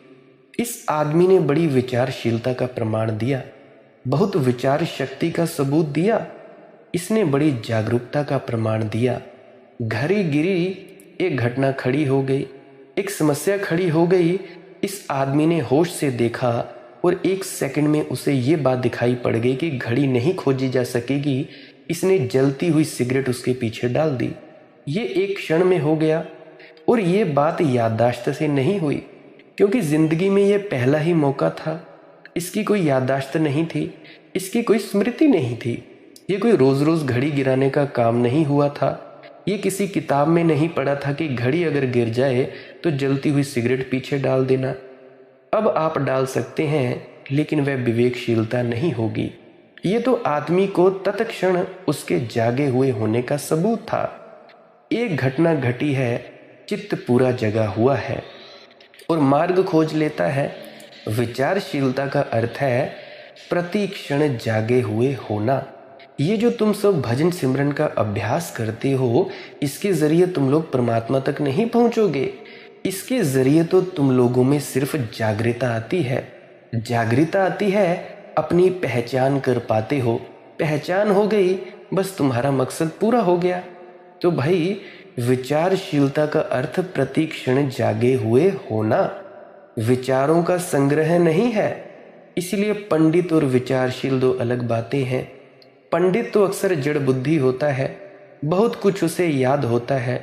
Speaker 1: इस आदमी ने बड़ी विचारशीलता का प्रमाण दिया, बहुत विचार शक्ति का सबूत दिया। इसने बड़ी जागरूकता का प्रमाण दिया। घड़ी गिरी, एक घटना खड़ी हो गई, एक समस्या खड़ी हो गई। इस आदमी ने होश से देखा और 1 सेकंड में उसे ये बात दिखाई पड़ गई कि घड़ी नहीं खोजी जा सकेगी। इसने जलती हुई सिगरेट उसके पीछे डाल दी। ये एक क्षण में हो गया, और ये बात याददाश्त से नहीं हुई, क्योंकि ज़िंदगी में ये पहला ही मौका था। इसकी कोई याददाश्त नहीं थी, इसकी कोई स्मृति नहीं थी। ये कोई रोज़ रोज़ घड़ी गिराने का काम नहीं हुआ था। ये किसी किताब में नहीं पढ़ा था कि घड़ी अगर गिर जाए तो जलती हुई सिगरेट पीछे डाल देना। अब आप डाल सकते हैं, लेकिन वह विवेकशीलता नहीं होगी। ये तो आदमी को तत्क्षण उसके जागे हुए होने का सबूत था। एक घटना घटी है, चित्त पूरा जगा हुआ है और मार्ग खोज लेता है। विचारशीलता का अर्थ है प्रति क्षण जागे हुए होना। ये जो तुम सब भजन सिमरन का अभ्यास करते हो, इसके ज़रिए तुम लोग परमात्मा तक नहीं पहुँचोगे। इसके ज़रिए तो तुम लोगों में सिर्फ जागृता आती है। जागृता आती है, अपनी पहचान कर पाते हो, पहचान हो गई, बस तुम्हारा मकसद पूरा हो गया। तो भाई, विचारशीलता का अर्थ प्रति क्षण जागे हुए होना, विचारों का संग्रह नहीं है। इसलिए पंडित और विचारशील दो अलग बातें हैं। पंडित तो अक्सर जड़ बुद्धि होता है, बहुत कुछ उसे याद होता है,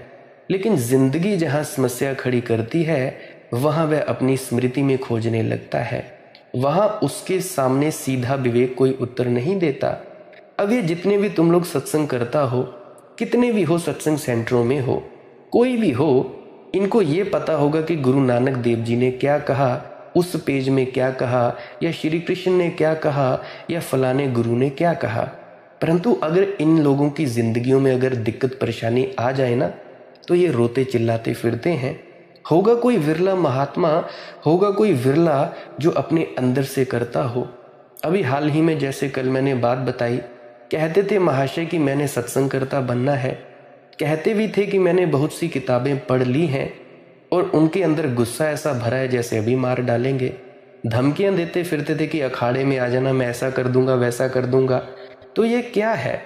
Speaker 1: लेकिन जिंदगी जहाँ समस्या खड़ी करती है वहाँ वह अपनी स्मृति में खोजने लगता है। वहाँ उसके सामने सीधा विवेक कोई उत्तर नहीं देता। अब ये जितने भी तुम लोग सत्संग करता हो, कितने भी हो सत्संग सेंटरों में हो, कोई भी हो, इनको ये पता होगा कि गुरु नानक देव जी ने क्या कहा, उस पेज में क्या कहा, या श्री कृष्ण ने क्या कहा, या फलाने गुरु ने क्या कहा। परंतु अगर इन लोगों की जिंदगियों में अगर दिक्कत परेशानी आ जाए ना, तो ये रोते चिल्लाते फिरते हैं। होगा कोई विरला महात्मा, होगा कोई विरला जो अपने अंदर से करता हो। अभी हाल ही में जैसे कल मैंने बात बताई, कहते थे महाशय कि मैंने सत्संग करता बनना है, कहते भी थे कि मैंने बहुत सी किताबें पढ़ ली हैं, और उनके अंदर गुस्सा ऐसा भरा है जैसे अभी मार डालेंगे। धमकियां देते फिरते थे कि अखाड़े में आ जाना, मैं ऐसा कर दूंगा वैसा कर दूंगा। तो ये क्या है?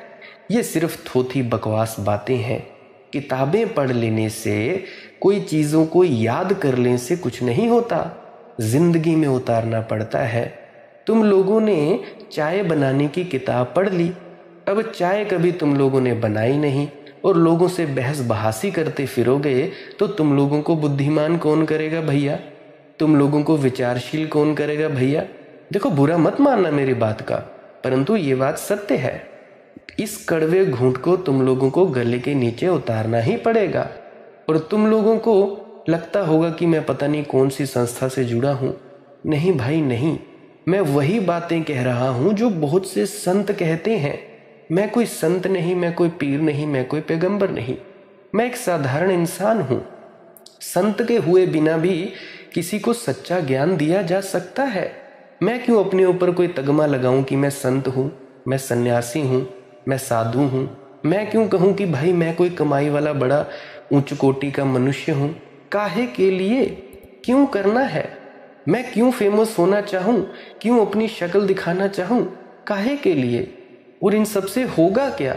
Speaker 1: ये सिर्फ थोथी बकवास बातें हैं। किताबें पढ़ लेने से, कोई चीज़ों को याद कर लेने से कुछ नहीं होता, जिंदगी में उतारना पड़ता है। तुम लोगों ने चाय बनाने की किताब पढ़ ली, अब चाय कभी तुम लोगों ने बनाई नहीं और लोगों से बहस बहासी करते फिरोगे, तो तुम लोगों को बुद्धिमान कौन करेगा भैया? तुम लोगों को विचारशील कौन करेगा भैया? देखो, बुरा मत मानना मेरी बात का, परंतु ये बात सत्य है। इस कड़वे घूंट को तुम लोगों को गले के नीचे उतारना ही पड़ेगा। और तुम लोगों को लगता होगा कि मैं पता नहीं कौन सी संस्था से जुड़ा हूं। नहीं भाई नहीं, मैं वही बातें कह रहा हूं जो बहुत से संत कहते हैं। मैं कोई संत नहीं, मैं कोई पीर नहीं, मैं कोई पैगंबर नहीं, मैं एक साधारण इंसान हूं। संत के हुए बिना भी किसी को सच्चा ज्ञान दिया जा सकता है। मैं क्यों अपने ऊपर कोई तगमा लगाऊं कि मैं संत हूं, मैं सन्यासी हूं, मैं साधु हूं? मैं क्यों कहूं कि भाई मैं कोई कमाई वाला बड़ा उच्च कोटि का मनुष्य हूं? काहे के लिए? क्यों करना है? मैं क्यों फेमस होना चाहूं? क्यों अपनी शक्ल दिखाना चाहूं? काहे के लिए? और इन सब से होगा क्या?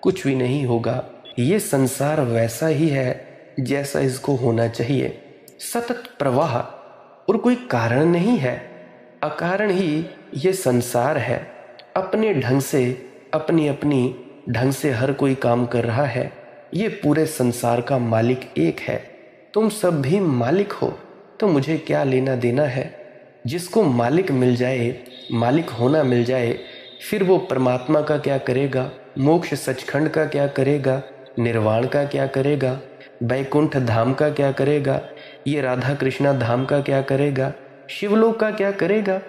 Speaker 1: कुछ भी नहीं होगा। ये संसार वैसा ही है जैसा इसको होना चाहिए, सतत प्रवाह, और कोई कारण नहीं है। अकारण ही ये संसार है। अपने ढंग से, अपनी अपनी ढंग से हर कोई काम कर रहा है। ये पूरे संसार का मालिक एक है। तुम सब भी मालिक हो, तो मुझे क्या लेना देना है? जिसको मालिक मिल जाए, मालिक होना मिल जाए, फिर वो परमात्मा का क्या करेगा, मोक्ष सचखंड का क्या करेगा, निर्वाण का क्या करेगा, बैकुंठ धाम का क्या करेगा, ये राधा कृष्णा धाम का क्या करेगा, शिवलोक का क्या करेगा?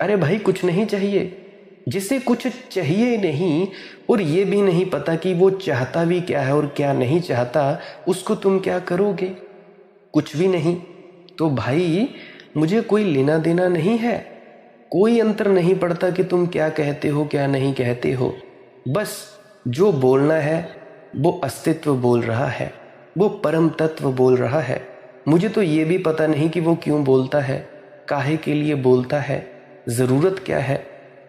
Speaker 1: अरे भाई, कुछ नहीं चाहिए। जिसे कुछ चाहिए नहीं और ये भी नहीं पता कि वो चाहता भी क्या है और क्या नहीं चाहता, उसको तुम क्या करोगे? कुछ भी नहीं। तो भाई, मुझे कोई लेना देना नहीं है, कोई अंतर नहीं पड़ता कि तुम क्या कहते हो क्या नहीं कहते हो। बस जो बोलना है वो अस्तित्व बोल रहा है, वो परम तत्व बोल रहा है। मुझे तो ये भी पता नहीं कि वो क्यों बोलता है, काहे के लिए बोलता है, ज़रूरत क्या है।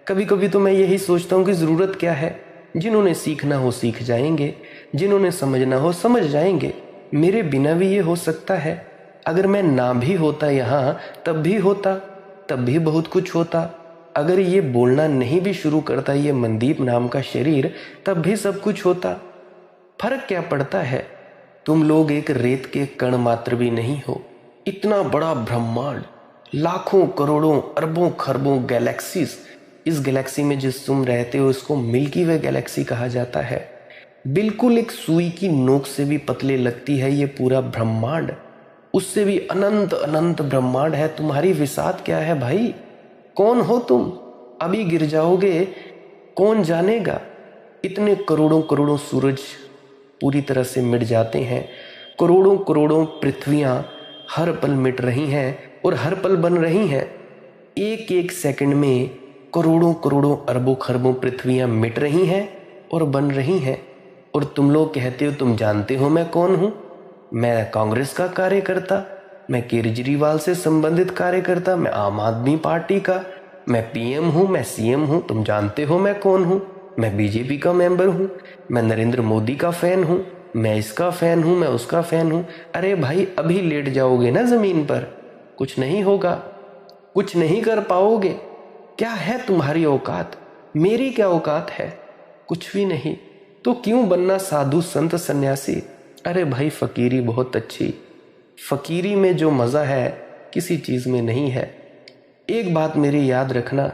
Speaker 1: कभी कभी तो मैं यही सोचता हूँ कि ज़रूरत क्या है। जिन्होंने सीखना हो सीख जाएंगे, जिन्होंने समझना हो समझ जाएंगे। मेरे बिना भी ये हो सकता है। अगर मैं ना भी होता यहाँ तब भी होता, तब भी बहुत कुछ होता। अगर ये बोलना नहीं भी शुरू करता ये मनदीप नाम का शरीर, तब भी सब कुछ होता। फर्क क्या पड़ता है? तुम लोग एक रेत के कण मात्र भी नहीं हो। इतना बड़ा ब्रह्मांड, लाखों करोड़ों अरबों खरबों गैलेक्सीज, इस गैलेक्सी में जिस तुम रहते हो इसको मिल्की वे गैलेक्सी कहा जाता है। बिल्कुल एक सुई की नोक से भी पतले लगती है ये पूरा ब्रह्मांड, उससे भी अनंत अनंत ब्रह्मांड है। तुम्हारी विसात क्या है भाई? कौन हो तुम? अभी गिर जाओगे, कौन जानेगा। इतने करोड़ों करोड़ों सूरज पूरी तरह से मिट जाते हैं, करोड़ों करोड़ों पृथ्वियां हर पल मिट रही हैं और हर पल बन रही हैं। एक एक सेकंड में करोड़ों करोड़ों अरबों खरबों पृथ्वियां मिट रही हैं और बन रही हैं। और तुम लोग कहते हो तुम जानते हो मैं कौन हूँ। मैं कांग्रेस का कार्यकर्ता, मैं केजरीवाल से संबंधित कार्यकर्ता, मैं आम आदमी पार्टी का, मैं पीएम हूँ, मैं सीएम हूँ। तुम जानते हो मैं कौन हूँ। मैं बीजेपी का मेंबर हूँ, मैं नरेंद्र मोदी का फैन हूँ, मैं इसका फैन हूँ, मैं उसका फैन हूँ। अरे भाई अभी लेट जाओगे ना जमीन पर, कुछ नहीं होगा, कुछ नहीं कर पाओगे। क्या है तुम्हारी औकात, मेरी क्या औकात है, कुछ भी नहीं। तो क्यों बनना साधु संत सन्यासी। अरे भाई फकीरी बहुत अच्छी, फकीरी में जो मज़ा है किसी चीज़ में नहीं है। एक बात मेरी याद रखना,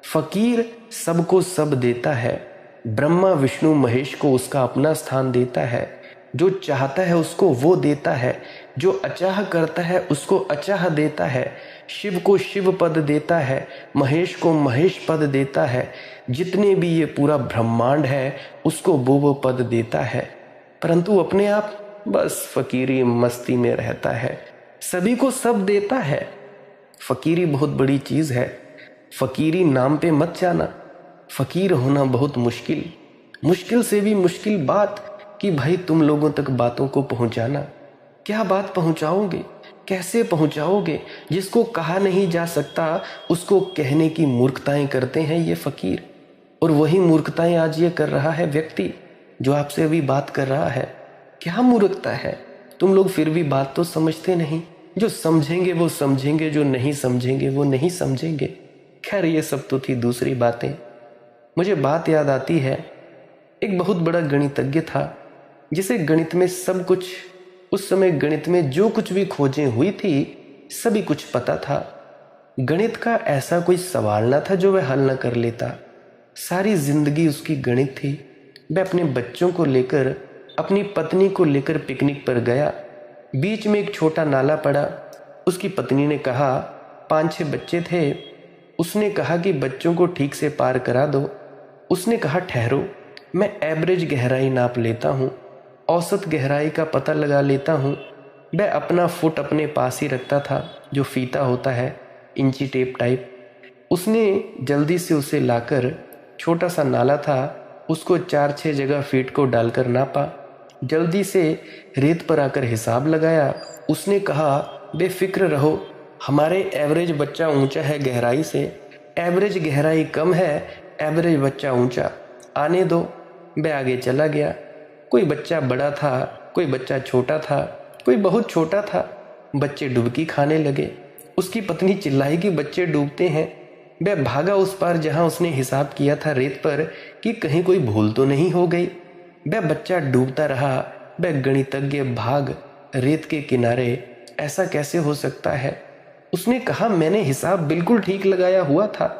Speaker 1: फकीर सबको सब देता है, ब्रह्मा विष्णु महेश को उसका अपना स्थान देता है। जो चाहता है उसको वो देता है, जो अचाह करता है उसको अचाह देता है। शिव को शिव पद देता है, महेश को महेश पद देता है। जितने भी ये पूरा ब्रह्मांड है उसको वो पद देता है। परंतु अपने आप बस फकीरी मस्ती में रहता है, सभी को सब देता है। फकीरी बहुत बड़ी चीज़ है, फकीरी नाम पे मत जाना। फकीर होना बहुत मुश्किल, मुश्किल से भी मुश्किल बात कि भाई तुम लोगों तक बातों को पहुंचाना। क्या बात पहुंचाओगे, कैसे पहुंचाओगे। जिसको कहा नहीं जा सकता उसको कहने की मूर्खताएं करते हैं ये फकीर। और वही मूर्खताएं आज ये कर रहा है व्यक्ति जो आपसे अभी बात कर रहा है। क्या मूर्खता है, तुम लोग फिर भी बात तो समझते नहीं। जो समझेंगे वो समझेंगे, जो नहीं समझेंगे वो नहीं समझेंगे। खैर ये सब तो थी दूसरी बातें। मुझे बात याद आती है, एक बहुत बड़ा गणितज्ञ था जिसे गणित में सब कुछ, उस समय गणित में जो कुछ भी खोजें हुई थी सभी कुछ पता था। गणित का ऐसा कोई सवाल ना था जो वह हल न कर लेता। सारी जिंदगी उसकी गणित थी। वह अपने बच्चों को लेकर, अपनी पत्नी को लेकर पिकनिक पर गया। बीच में एक छोटा नाला पड़ा। उसकी पत्नी ने कहा, 5-6 बच्चे थे। उसने कहा कि बच्चों को ठीक से पार करा दो। उसने कहा ठहरो, मैं एवरेज गहराई नाप लेता हूँ, औसत गहराई का पता लगा लेता हूँ। वह अपना फुट अपने पास ही रखता था, जो फीता होता है, इंची टेप टाइप। उसने जल्दी से उसे लाकर, छोटा सा नाला था, उसको 4-6 जगह फीट को डालकर नापा। जल्दी से रेत पर आकर हिसाब लगाया। उसने कहा, बेफिक्र रहो, हमारे एवरेज बच्चा ऊंचा है गहराई से, एवरेज गहराई कम है, एवरेज बच्चा ऊंचा, आने दो। वह आगे चला गया। कोई बच्चा बड़ा था, कोई बच्चा छोटा था, कोई बहुत छोटा था। बच्चे डुबकी खाने लगे। उसकी पत्नी चिल्लाई कि बच्चे डूबते हैं। वह भागा उस पार जहां उसने हिसाब किया था रेत पर कि कहीं कोई भूल तो नहीं हो गई। वह बच्चा डूबता रहा। वह गणितज्ञ भाग रेत के किनारे। ऐसा कैसे हो सकता है। उसने कहा, मैंने हिसाब बिल्कुल ठीक लगाया हुआ था।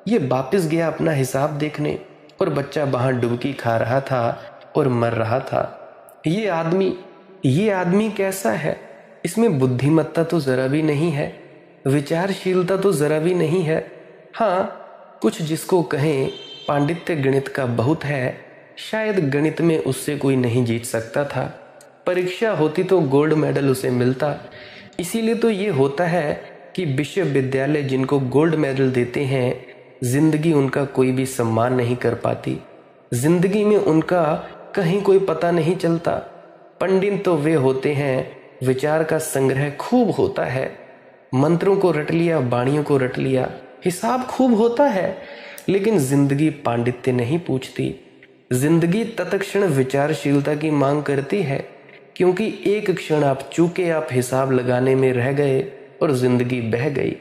Speaker 1: ये वापस गया अपना हिसाब देखने और बच्चा वहां डुबकी खा रहा था और मर रहा था। ये आदमी कैसा है। इसमें बुद्धिमत्ता तो जरा भी नहीं है, विचारशीलता तो जरा भी नहीं है। हाँ, कुछ जिसको कहें पांडित्य गणित का बहुत है, शायद गणित में उससे कोई नहीं जीत सकता था। परीक्षा होती तो गोल्ड मेडल उसे मिलता। इसीलिए तो ये होता है कि विश्वविद्यालय जिनको गोल्ड मेडल देते हैं, जिंदगी उनका कोई भी सम्मान नहीं कर पाती। जिंदगी में उनका कहीं कोई पता नहीं चलता। पंडित तो वे होते हैं, विचार का संग्रह खूब होता है, मंत्रों को रट लिया, वाणियों को रट लिया, हिसाब खूब होता है, लेकिन जिंदगी पांडित्य नहीं पूछती। जिंदगी तत्क्षण विचारशीलता की मांग करती है, क्योंकि एक क्षण आप चूके, आप हिसाब लगाने में रह गए और जिंदगी बह गई।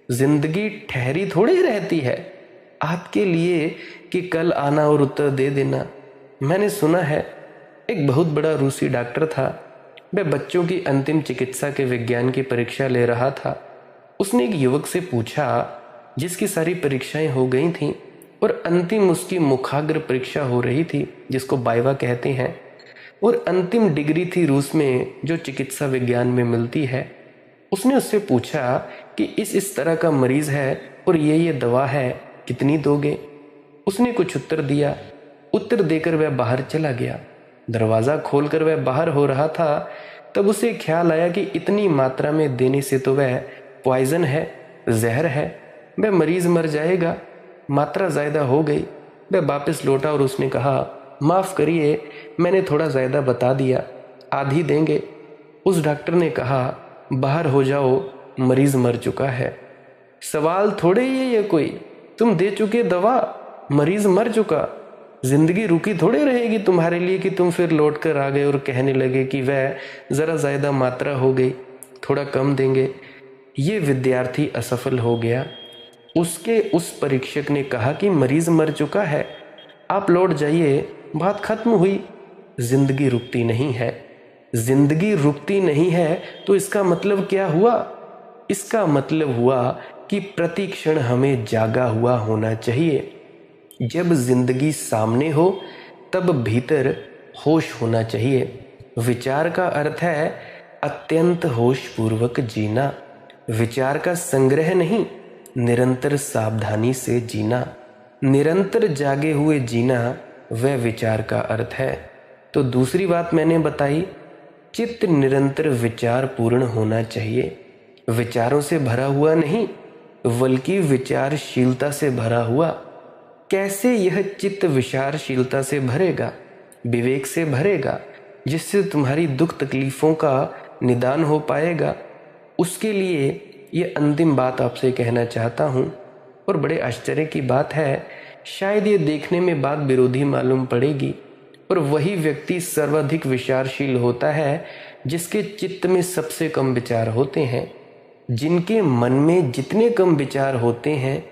Speaker 1: जिंदगी ठहरी थोड़ी रहती है आपके लिए कि कल आना और उत्तर दे देना। मैंने सुना है एक बहुत बड़ा रूसी डॉक्टर था। वह बच्चों की अंतिम चिकित्सा के विज्ञान की परीक्षा ले रहा था। उसने एक युवक से पूछा जिसकी सारी परीक्षाएं हो गई थीं और अंतिम उसकी मुखाग्र परीक्षा हो रही थी, जिसको वाइवा कहते हैं, और अंतिम डिग्री थी रूस में जो चिकित्सा विज्ञान में मिलती है। उसने उससे पूछा कि इस तरह का मरीज है और ये दवा है, कितनी दोगे। उसने कुछ उत्तर दिया। उत्तर देकर वह बाहर चला गया। दरवाज़ा खोलकर वह बाहर हो रहा था, तब उसे ख्याल आया कि इतनी मात्रा में देने से तो वह पॉइजन है, जहर है, वह मरीज मर जाएगा। मात्रा ज़्यादा हो गई। वह वापस लौटा और उसने कहा, माफ़ करिए, मैंने थोड़ा ज़्यादा बता दिया, आधी देंगे। उस डॉक्टर ने कहा, बाहर हो जाओ, मरीज़ मर चुका है। सवाल थोड़े ही है ये कोई, तुम दे चुके दवा, मरीज़ मर चुका। जिंदगी रुकी थोड़े रहेगी तुम्हारे लिए कि तुम फिर लौट कर आ गए और कहने लगे कि वह ज़रा ज़्यादा मात्रा हो गई, थोड़ा कम देंगे। ये विद्यार्थी असफल हो गया। उसके उस परीक्षक ने कहा कि मरीज़ मर चुका है, आप लौट जाइए, बात खत्म हुई। जिंदगी रुकती नहीं है। जिंदगी रुकती नहीं है तो इसका मतलब क्या हुआ? इसका मतलब हुआ कि प्रति क्षण हमें जागा हुआ होना चाहिए। जब जिंदगी सामने हो तब भीतर होश होना चाहिए। विचार का अर्थ है अत्यंत होशपूर्वक जीना। विचार का संग्रह नहीं, निरंतर सावधानी से जीना। निरंतर जागे हुए जीना वह विचार का अर्थ है। तो दूसरी बात मैंने बताई, चित्त निरंतर विचार पूर्ण होना चाहिए। विचारों से भरा हुआ नहीं, बल्कि विचारशीलता से भरा हुआ। कैसे यह चित्त विचारशीलता से भरेगा? विवेक से भरेगा, जिससे तुम्हारी दुख तकलीफों का निदान हो पाएगा। उसके लिए ये अंतिम बात आपसे कहना चाहता हूँ, और बड़े आश्चर्य की बात है, शायद ये देखने में बात विरोधी मालूम पड़ेगी, पर वही व्यक्ति सर्वाधिक विचारशील होता है जिसके चित्त में सबसे कम विचार होते हैं। जिनके मन में जितने कम विचार होते हैं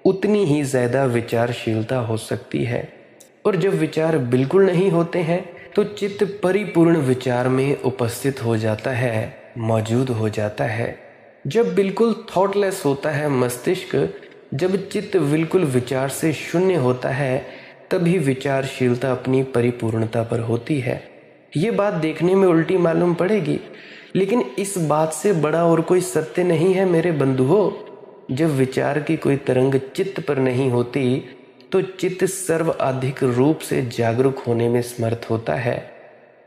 Speaker 1: उतनी ही ज़्यादा विचारशीलता हो सकती है। और जब विचार बिल्कुल नहीं होते हैं तो चित्त परिपूर्ण विचार में उपस्थित हो जाता है, मौजूद हो जाता है। जब बिल्कुल थॉटलेस होता है मस्तिष्क, जब चित्त बिल्कुल विचार से शून्य होता है, तभी विचारशीलता अपनी परिपूर्णता पर होती है। ये बात देखने में उल्टी मालूम पड़ेगी, लेकिन इस बात से बड़ा और कोई सत्य नहीं है मेरे बंधुओं। जब विचार की कोई तरंग चित्त पर नहीं होती तो चित्त सर्वाधिक रूप से जागरूक होने में समर्थ होता है।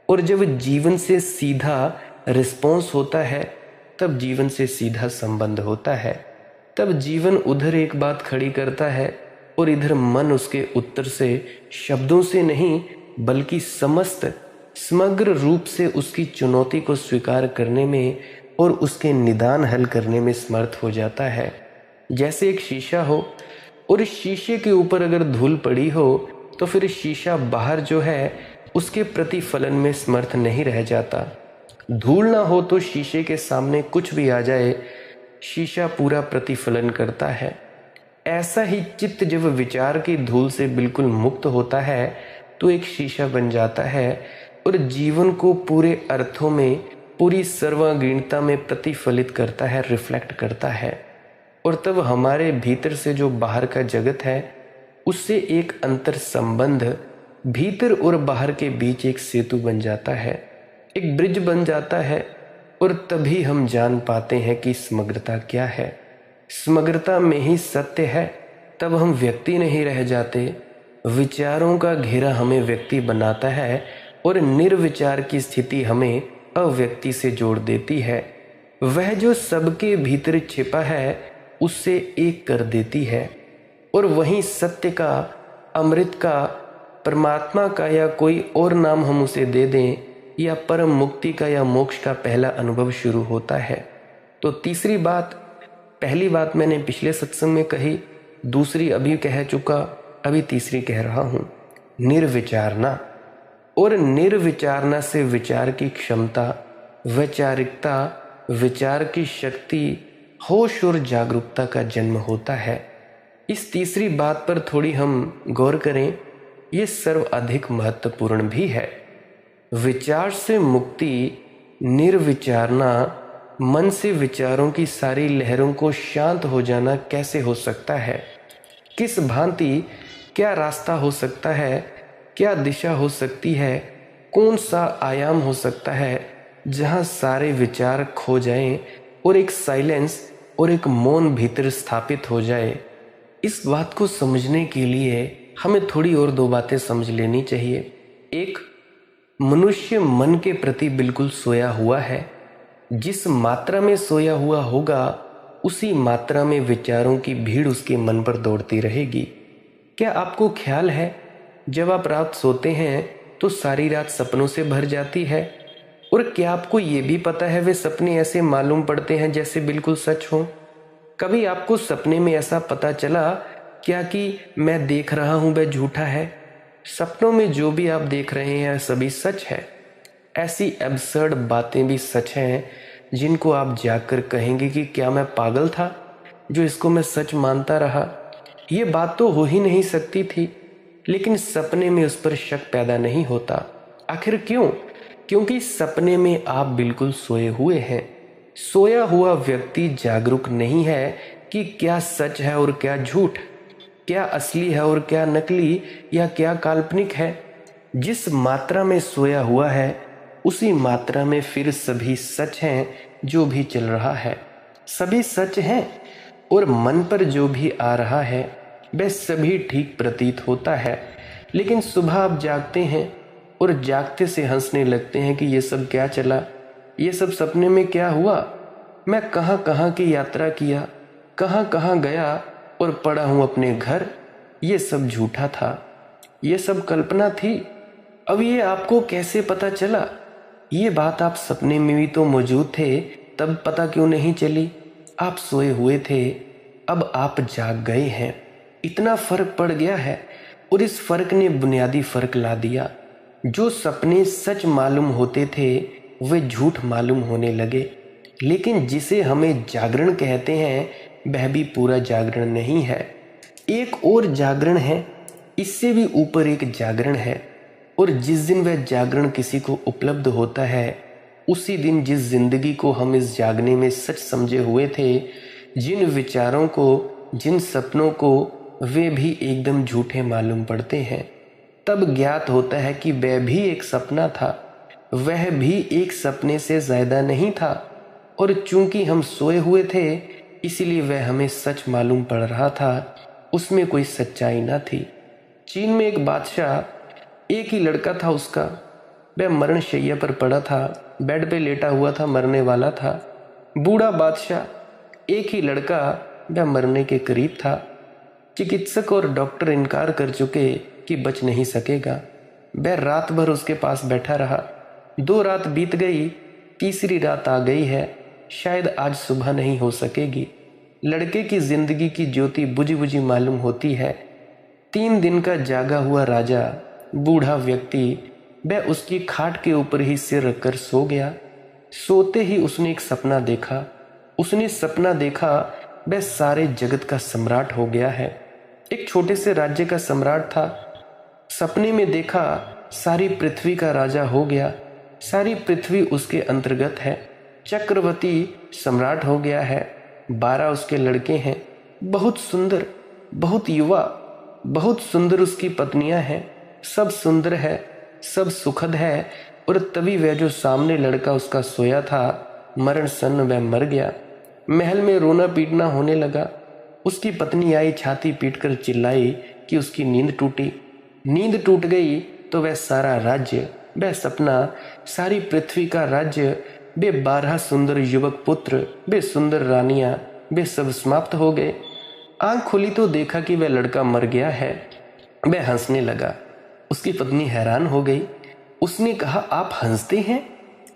Speaker 1: और जब जीवन से सीधा रिस्पॉन्स होता है तब जीवन से सीधा संबंध होता है। तब जीवन उधर एक बात खड़ी करता है और इधर मन उसके उत्तर से शब्दों से नहीं बल्कि समग्र रूप से उसकी चुनौती को स्वीकार करने में और उसके निदान हल करने में समर्थ हो जाता है। जैसे एक शीशा हो और इस शीशे के ऊपर अगर धूल पड़ी हो तो फिर शीशा बाहर जो है उसके प्रतिफलन में समर्थ नहीं रह जाता। धूल ना हो तो शीशे के सामने कुछ भी आ जाए, शीशा पूरा प्रतिफलन करता है। ऐसा ही चित्त जब विचार की धूल से बिल्कुल मुक्त होता है तो एक शीशा बन जाता है और जीवन को पूरे अर्थों में, पूरी सर्वांगीणता में प्रतिफलित करता है, रिफ्लेक्ट करता है। और तब हमारे भीतर से जो बाहर का जगत है उससे एक अंतर संबंध भीतर और बाहर के बीच एक सेतु बन जाता है, एक ब्रिज बन जाता है। और तभी हम जान पाते हैं कि समग्रता क्या है। समग्रता में ही सत्य है। तब हम व्यक्ति नहीं रह जाते। विचारों का घेरा हमें व्यक्ति बनाता है और निर्विचार की स्थिति हमें अव्यक्ति से जोड़ देती है। वह जो सबके भीतर छिपा है उससे एक कर देती है। और वहीं सत्य का, अमृत का, परमात्मा का या कोई और नाम हम उसे दे दें या परम मुक्ति का या मोक्ष का पहला अनुभव शुरू होता है। तो तीसरी बात, पहली बात मैंने पिछले सत्संग में कही, दूसरी अभी कह चुका, अभी तीसरी कह रहा हूँ, निर्विचारना। और निर्विचारना से विचार की क्षमता, वैचारिकता, विचार की शक्ति, होश और जागरूकता का जन्म होता है। इस तीसरी बात पर थोड़ी हम गौर करें, ये सर्वाधिक महत्वपूर्ण भी है। विचार से मुक्ति, निर्विचारना, मन से विचारों की सारी लहरों को शांत हो जाना कैसे हो सकता है? किस भांति, क्या रास्ता हो सकता है? क्या दिशा हो सकती है? कौन सा आयाम हो सकता है जहाँ सारे विचार खो जाएं और एक साइलेंस और एक मौन भीतर स्थापित हो जाए? इस बात को समझने के लिए हमें थोड़ी और दो बातें समझ लेनी चाहिए। एक, मनुष्य मन के प्रति बिल्कुल सोया हुआ है। जिस मात्रा में सोया हुआ होगा उसी मात्रा में विचारों की भीड़ उसके मन पर दौड़ती रहेगी। क्या आपको ख्याल है जब आप रात सोते हैं तो सारी रात सपनों से भर जाती है? और क्या आपको ये भी पता है वे सपने ऐसे मालूम पड़ते हैं जैसे बिल्कुल सच हो? कभी आपको सपने में ऐसा पता चला क्या कि मैं देख रहा हूं वह झूठा है? सपनों में जो भी आप देख रहे हैं सभी सच है। ऐसी एब्सर्ड बातें भी सच हैं जिनको आप जाकर कहेंगे कि क्या मैं पागल था जो इसको मैं सच मानता रहा। ये बात तो हो ही नहीं सकती थी, लेकिन सपने में उस पर शक पैदा नहीं होता। आखिर क्यों? क्योंकि सपने में आप बिल्कुल सोए हुए हैं। सोया हुआ व्यक्ति जागरूक नहीं है कि क्या सच है और क्या झूठ, क्या असली है और क्या नकली या क्या काल्पनिक है। जिस मात्रा में सोया हुआ है उसी मात्रा में फिर सभी सच हैं। जो भी चल रहा है सभी सच हैं, और मन पर जो भी आ रहा है वह सभी ठीक प्रतीत होता है। लेकिन सुबह आप जागते हैं और जागते से हंसने लगते हैं कि ये सब क्या चला, ये सब सपने में क्या हुआ, मैं कहाँ कहाँ की यात्रा किया, कहाँ कहाँ गया और पड़ा हूँ अपने घर। ये सब झूठा था, ये सब कल्पना थी। अब ये आपको कैसे पता चला? ये बात आप सपने में भी तो मौजूद थे, तब पता क्यों नहीं चली? आप सोए हुए थे, अब आप जाग गए हैं। इतना फर्क पड़ गया है, और इस फर्क ने बुनियादी फर्क ला दिया। जो सपने सच मालूम होते थे वे झूठ मालूम होने लगे। लेकिन जिसे हमें जागरण कहते हैं वह भी पूरा जागरण नहीं है। एक और जागरण है, इससे भी ऊपर एक जागरण है। और जिस दिन वह जागरण किसी को उपलब्ध होता है उसी दिन जिस जिंदगी को हम इस जागने में सच समझे हुए थे, जिन विचारों को, जिन सपनों को, वे भी एकदम झूठे मालूम पड़ते हैं। तब ज्ञात होता है कि वह भी एक सपना था, वह भी एक सपने से ज्यादा नहीं था। और चूंकि हम सोए हुए थे इसलिए वह हमें सच मालूम पड़ रहा था, उसमें कोई सच्चाई न थी। चीन में एक बादशाह, एक ही लड़का था उसका। वह मरणशैया पर पड़ा था, बेड पे लेटा हुआ था, मरने वाला था। बूढ़ा बादशाह, एक ही लड़का, वह मरने के करीब था। चिकित्सक और डॉक्टर इनकार कर चुके कि बच नहीं सकेगा। वह रात भर उसके पास बैठा रहा। 2 रात बीत गई, तीसरी रात आ गई है, शायद आज सुबह नहीं हो सकेगी। लड़के की जिंदगी की ज्योति बुझी बुझी मालूम होती है। 3 दिन का जागा हुआ राजा, बूढ़ा व्यक्ति, वह उसकी खाट के ऊपर ही सिर रखकर सो गया। सोते ही उसने एक सपना देखा। उसने सपना देखा वह सारे जगत का सम्राट हो गया है, एक छोटे से राज्य का सम्राट था। सपने में देखा सारी पृथ्वी का राजा हो गया, सारी पृथ्वी उसके अंतर्गत है। चक्रवर्ती सम्राट हो गया है, 12 उसके लड़के हैं, बहुत सुंदर, बहुत युवा, बहुत सुंदर उसकी पत्नियां हैं, सब सुंदर है, सब सुखद है। और तभी वह जो सामने लड़का उसका सोया था, मरण सन्न वह मर गया। महल में रोना पीटना होने लगा। उसकी पत्नी आई, छाती पीटकर चिल्लाई कि उसकी नींद टूटी। नींद टूट गई तो वह सारा राज्य, वह सपना, सारी पृथ्वी का राज्य, वे 12 सुंदर युवक पुत्र, वे सुंदर रानियां, वे सब समाप्त हो गए। आंख खुली तो देखा कि वह लड़का मर गया है। वह हंसने लगा। उसकी पत्नी हैरान हो गई। उसने कहा, आप हंसते हैं?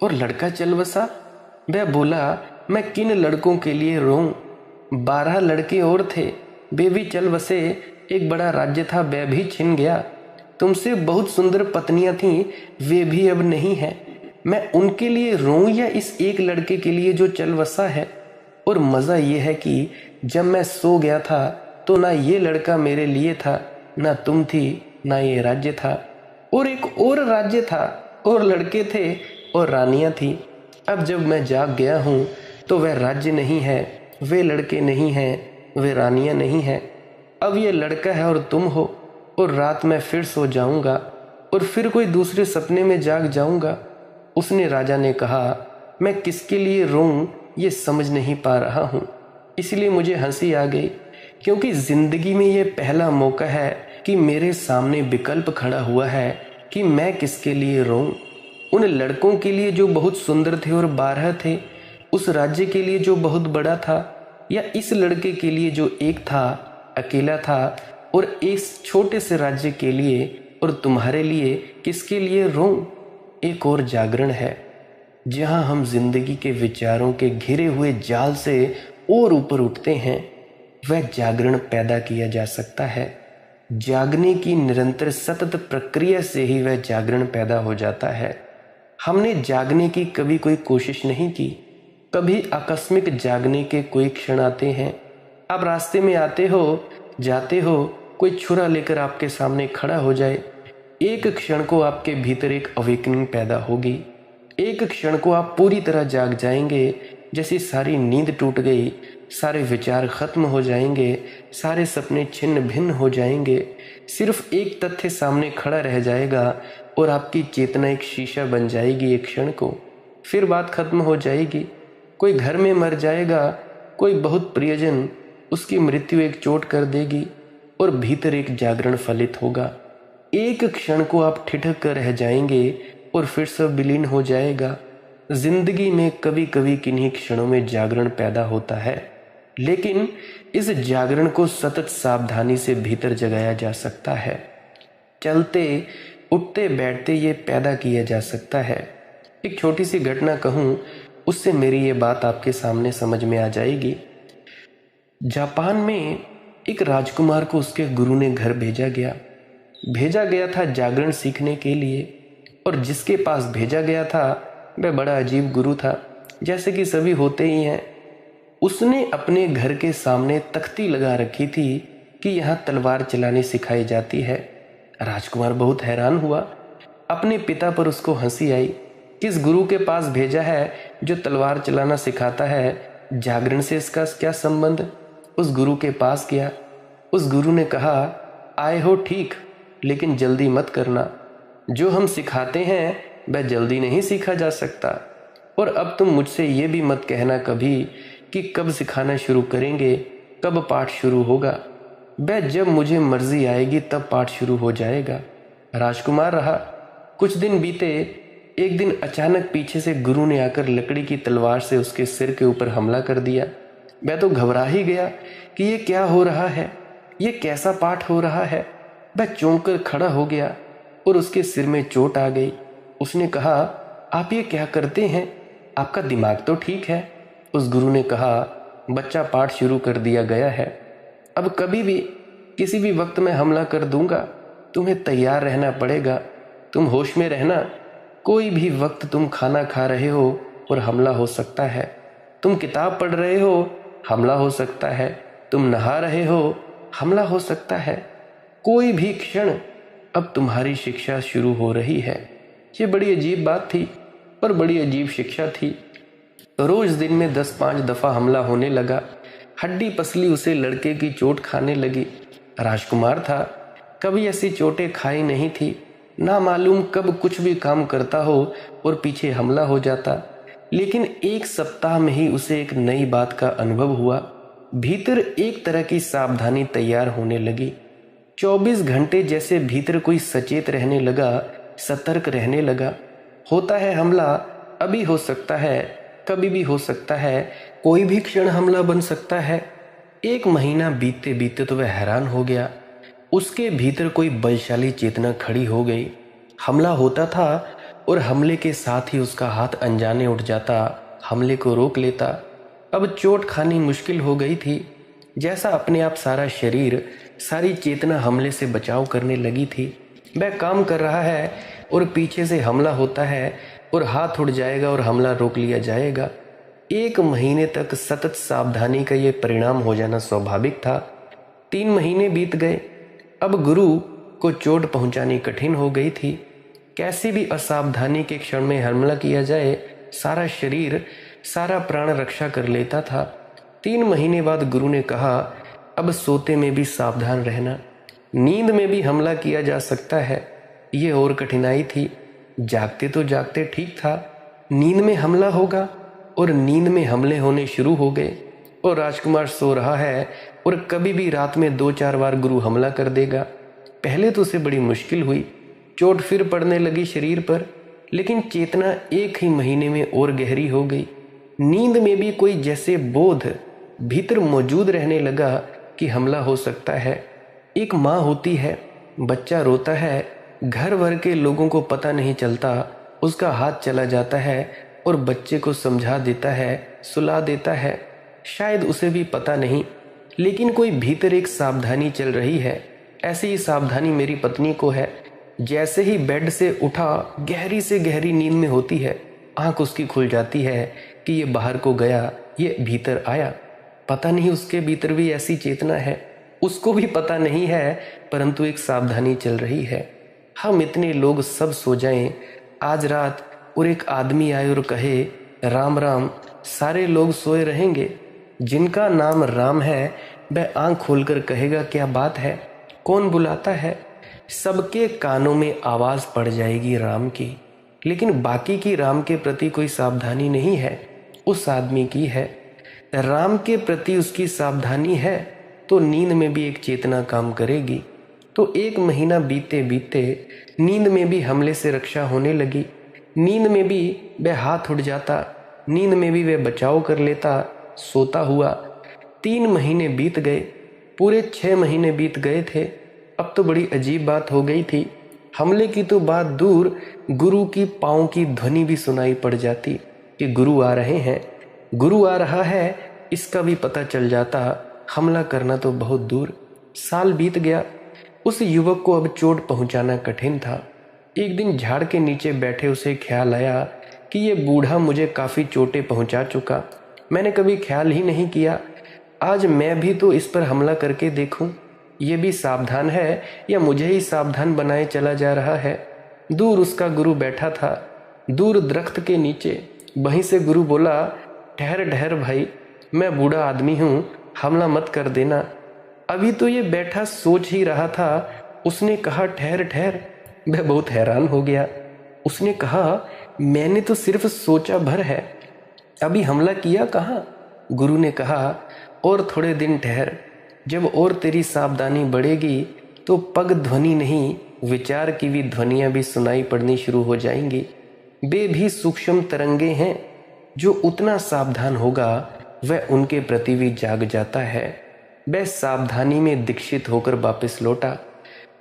Speaker 1: और लड़का चल बसा। वह बोला, मैं किन लड़कों के लिए रोऊं? 12 लड़के और थे, वे भी चल बसे। एक बड़ा राज्य था, वह भी छिन गया। तुमसे बहुत सुंदर पत्नियां थीं, वे भी अब नहीं हैं। मैं उनके लिए रोऊं या इस एक लड़के के लिए जो चल बसा है? और मज़ा यह है कि जब मैं सो गया था तो ना ये लड़का मेरे लिए था, ना तुम थी, ना ये राज्य था। और एक और राज्य था, और लड़के थे, और रानियां थी। अब जब मैं जाग गया हूँ तो वह राज्य नहीं है, वे लड़के नहीं हैं, वे रानियां नहीं हैं। अब ये लड़का है और तुम हो। और रात में फिर सो जाऊंगा और फिर कोई दूसरे सपने में जाग जाऊंगा। उसने राजा ने कहा, मैं किसके लिए रोऊं ये समझ नहीं पा रहा हूँ, इसलिए मुझे हंसी आ गई। क्योंकि जिंदगी में ये पहला मौका है कि मेरे सामने विकल्प खड़ा हुआ है कि मैं किसके लिए रोऊं। उन लड़कों के लिए जो बहुत सुंदर थे और 12 थे, उस राज्य के लिए जो बहुत बड़ा था, या इस लड़के के लिए जो एक था, अकेला था और इस छोटे से राज्य के लिए और तुम्हारे लिए किसके लिए रोऊं? एक और जागरण है जहां हम जिंदगी के विचारों के घिरे हुए जाल से और ऊपर उठते हैं। वह जागरण पैदा किया जा सकता है। जागने की निरंतर सतत प्रक्रिया से ही वह जागरण पैदा हो जाता है। हमने जागने की कभी कोई कोशिश नहीं की। कभी आकस्मिक जागने के कोई क्षण आते हैं। आप रास्ते में आते हो, जाते हो, कोई छुरा लेकर आपके सामने खड़ा हो जाए, एक क्षण को आपके भीतर एक अवेकनिंग पैदा होगी। एक क्षण को आप पूरी तरह जाग जाएंगे, जैसी सारी नींद टूट गई, सारे विचार खत्म हो जाएंगे, सारे सपने छिन्न भिन्न हो जाएंगे। सिर्फ एक तथ्य सामने खड़ा रह जाएगा और आपकी चेतना एक शीशा बन जाएगी एक क्षण को। फिर बात खत्म हो जाएगी। कोई घर में मर जाएगा, कोई बहुत प्रियजन, उसकी मृत्यु एक चोट कर देगी और भीतर एक जागरण फलित होगा। एक क्षण को आप ठिठक कर रह जाएंगे और फिर सब विलीन हो जाएगा। जिंदगी में कभी कभी किन्हीं क्षणों में जागरण पैदा होता है, लेकिन इस जागरण को सतत सावधानी से भीतर जगाया जा सकता है। चलते उठते बैठते ये पैदा किया जा सकता है। एक छोटी सी घटना कहूँ, उससे मेरी ये बात आपके सामने समझ में आ जाएगी। जापान में एक राजकुमार को उसके गुरु ने घर भेजा गया था जागरण सीखने के लिए। और जिसके पास भेजा गया था वह बड़ा अजीब गुरु था, जैसे कि सभी होते ही हैं। उसने अपने घर के सामने तख्ती लगा रखी थी कि यहाँ तलवार चलानी सिखाई जाती है। राजकुमार बहुत हैरान हुआ। अपने पिता पर उसको हंसी आई। किस गुरु के पास भेजा है जो तलवार चलाना सिखाता है? जागरण से इसका क्या संबंध? उस गुरु के पास गया। उस गुरु ने कहा, आए हो ठीक, लेकिन जल्दी मत करना। जो हम सिखाते हैं वह जल्दी नहीं सीखा जा सकता। और अब तुम मुझसे ये भी मत कहना कभी कि कब सिखाना शुरू करेंगे, कब पाठ शुरू होगा। वह जब मुझे मर्जी आएगी तब पाठ शुरू हो जाएगा। राजकुमार रहा। कुछ दिन बीते। एक दिन अचानक पीछे से गुरु ने आकर लकड़ी की तलवार से उसके सिर के ऊपर हमला कर दिया। वह तो घबरा ही गया कि ये क्या हो रहा है, ये कैसा पाठ हो रहा है। वह चौंक कर खड़ा हो गया और उसके सिर में चोट आ गई। उसने कहा, आप ये क्या करते हैं? आपका दिमाग तो ठीक है। उस गुरु ने कहा, बच्चा, पाठ शुरू कर दिया गया है। अब कभी भी किसी भी वक्त में हमला कर दूंगा। तुम्हें तैयार रहना पड़ेगा। तुम होश में रहना। कोई भी वक्त तुम खाना खा रहे हो और हमला हो सकता है। तुम किताब पढ़ रहे हो, हमला हो सकता है। तुम नहा रहे हो, हमला हो सकता है। कोई भी क्षण अब तुम्हारी शिक्षा शुरू हो रही है। ये बड़ी अजीब बात थी और बड़ी अजीब शिक्षा थी। रोज दिन में 10-5 दफा हमला होने लगा। हड्डी पसली उसे लड़के की चोट खाने लगी। राजकुमार था, कभी ऐसी चोटें खाई नहीं थी। ना मालूम कब कुछ भी काम करता हो और पीछे हमला हो जाता। लेकिन एक सप्ताह में ही उसे एक नई बात का अनुभव हुआ। भीतर एक तरह की सावधानी तैयार होने लगी। 24 घंटे जैसे भीतर कोई सचेत रहने लगा, सतर्क रहने लगा। होता है हमला, अभी हो सकता है, कभी भी हो सकता है, कोई भी क्षण हमला बन सकता है। 1 महीना बीतते बीतते तो वह हैरान हो गया। उसके भीतर कोई बलशाली चेतना खड़ी हो गई। हमला होता था और हमले के साथ ही उसका हाथ अनजाने उठ जाता, हमले को रोक लेता। अब चोट खानी मुश्किल हो गई थी। जैसा अपने आप सारा शरीर, सारी चेतना हमले से बचाव करने लगी थी। वह काम कर रहा है और पीछे से हमला होता है और हाथ उड़ जाएगा और हमला रोक लिया जाएगा। 1 महीने तक सतत सावधानी का ये परिणाम हो जाना स्वाभाविक था। 3 महीने बीत गए। अब गुरु को चोट पहुंचानी कठिन हो गई थी। कैसी भी असावधानी के क्षण में हमला किया जाए, सारा शरीर, सारा प्राण रक्षा कर लेता था। 3 महीने बाद गुरु ने कहा, अब सोते में भी सावधान रहना। नींद में भी हमला किया जा सकता है। ये और कठिनाई थी। जागते तो जागते ठीक था, नींद में हमला होगा और नींद में हमले होने शुरू हो गए। और राजकुमार सो रहा है और कभी भी रात में 2-4 बार गुरु हमला कर देगा। पहले तो उसे बड़ी मुश्किल हुई। चोट फिर पड़ने लगी शरीर पर, लेकिन चेतना 1 ही महीने में और गहरी हो गई। नींद में भी कोई जैसे बोध भीतर मौजूद रहने लगा कि हमला हो सकता है। एक माँ होती है, बच्चा रोता है, घर भर के लोगों को पता नहीं चलता, उसका हाथ चला जाता है और बच्चे को समझा देता है, सुला देता है। शायद उसे भी पता नहीं, लेकिन कोई भीतर एक सावधानी चल रही है। ऐसी ही सावधानी मेरी पत्नी को है। जैसे ही बेड से उठा, गहरी से गहरी नींद में होती है, आंख उसकी खुल जाती है कि ये बाहर को गया, ये भीतर आया। पता नहीं उसके भीतर भी ऐसी चेतना है, उसको भी पता नहीं है, परंतु एक सावधानी चल रही है। हम इतने लोग सब सो जाएं आज रात और एक आदमी आए और कहे राम राम, सारे लोग सोए रहेंगे। जिनका नाम राम है वह आंख खोलकर कहेगा क्या बात है, कौन बुलाता है। सबके कानों में आवाज पड़ जाएगी राम की, लेकिन बाकी की राम के प्रति कोई सावधानी नहीं है। उस आदमी की है। राम के प्रति उसकी सावधानी है तो नींद में भी एक चेतना काम करेगी। तो 1 महीना बीते बीते नींद में भी हमले से रक्षा होने लगी। नींद में भी वह हाथ उठ जाता, नींद में भी वह बचाव कर लेता, सोता हुआ। 3 महीने बीत गए, पूरे 6 महीने बीत गए थे। अब तो बड़ी अजीब बात हो गई थी। हमले की तो बात दूर, गुरु की पाँव की ध्वनि भी सुनाई पड़ जाती कि गुरु आ रहे हैं, गुरु आ रहा है, इसका भी पता चल जाता। हमला करना तो बहुत दूर। साल बीत गया। उस युवक को अब चोट पहुंचाना कठिन था। एक दिन झाड़ के नीचे बैठे उसे ख्याल आया कि ये बूढ़ा मुझे काफ़ी चोटें पहुंचा चुका, मैंने कभी ख्याल ही नहीं किया। आज मैं भी तो इस पर हमला करके देखूं, ये भी सावधान है या मुझे ही सावधान बनाए चला जा रहा है। दूर उसका गुरु बैठा था, दूर दरख्त के नीचे। वहीं से गुरु बोला, ठहर ठहर भाई, मैं बूढ़ा आदमी हूँ, हमला मत कर देना। अभी तो ये बैठा सोच ही रहा था, उसने कहा ठहर ठहर। वह बहुत हैरान हो गया। उसने कहा, मैंने तो सिर्फ सोचा भर है, अभी हमला किया कहाँ। गुरु ने कहा, और थोड़े दिन ठहर, जब और तेरी सावधानी बढ़ेगी तो पग ध्वनि नहीं, विचार की भी ध्वनियाँ भी सुनाई पड़नी शुरू हो जाएंगी। वे भी सूक्ष्म तरंगे हैं, जो उतना सावधान होगा वह उनके प्रति भी जाग जाता है। वह सावधानी में दीक्षित होकर वापस लौटा।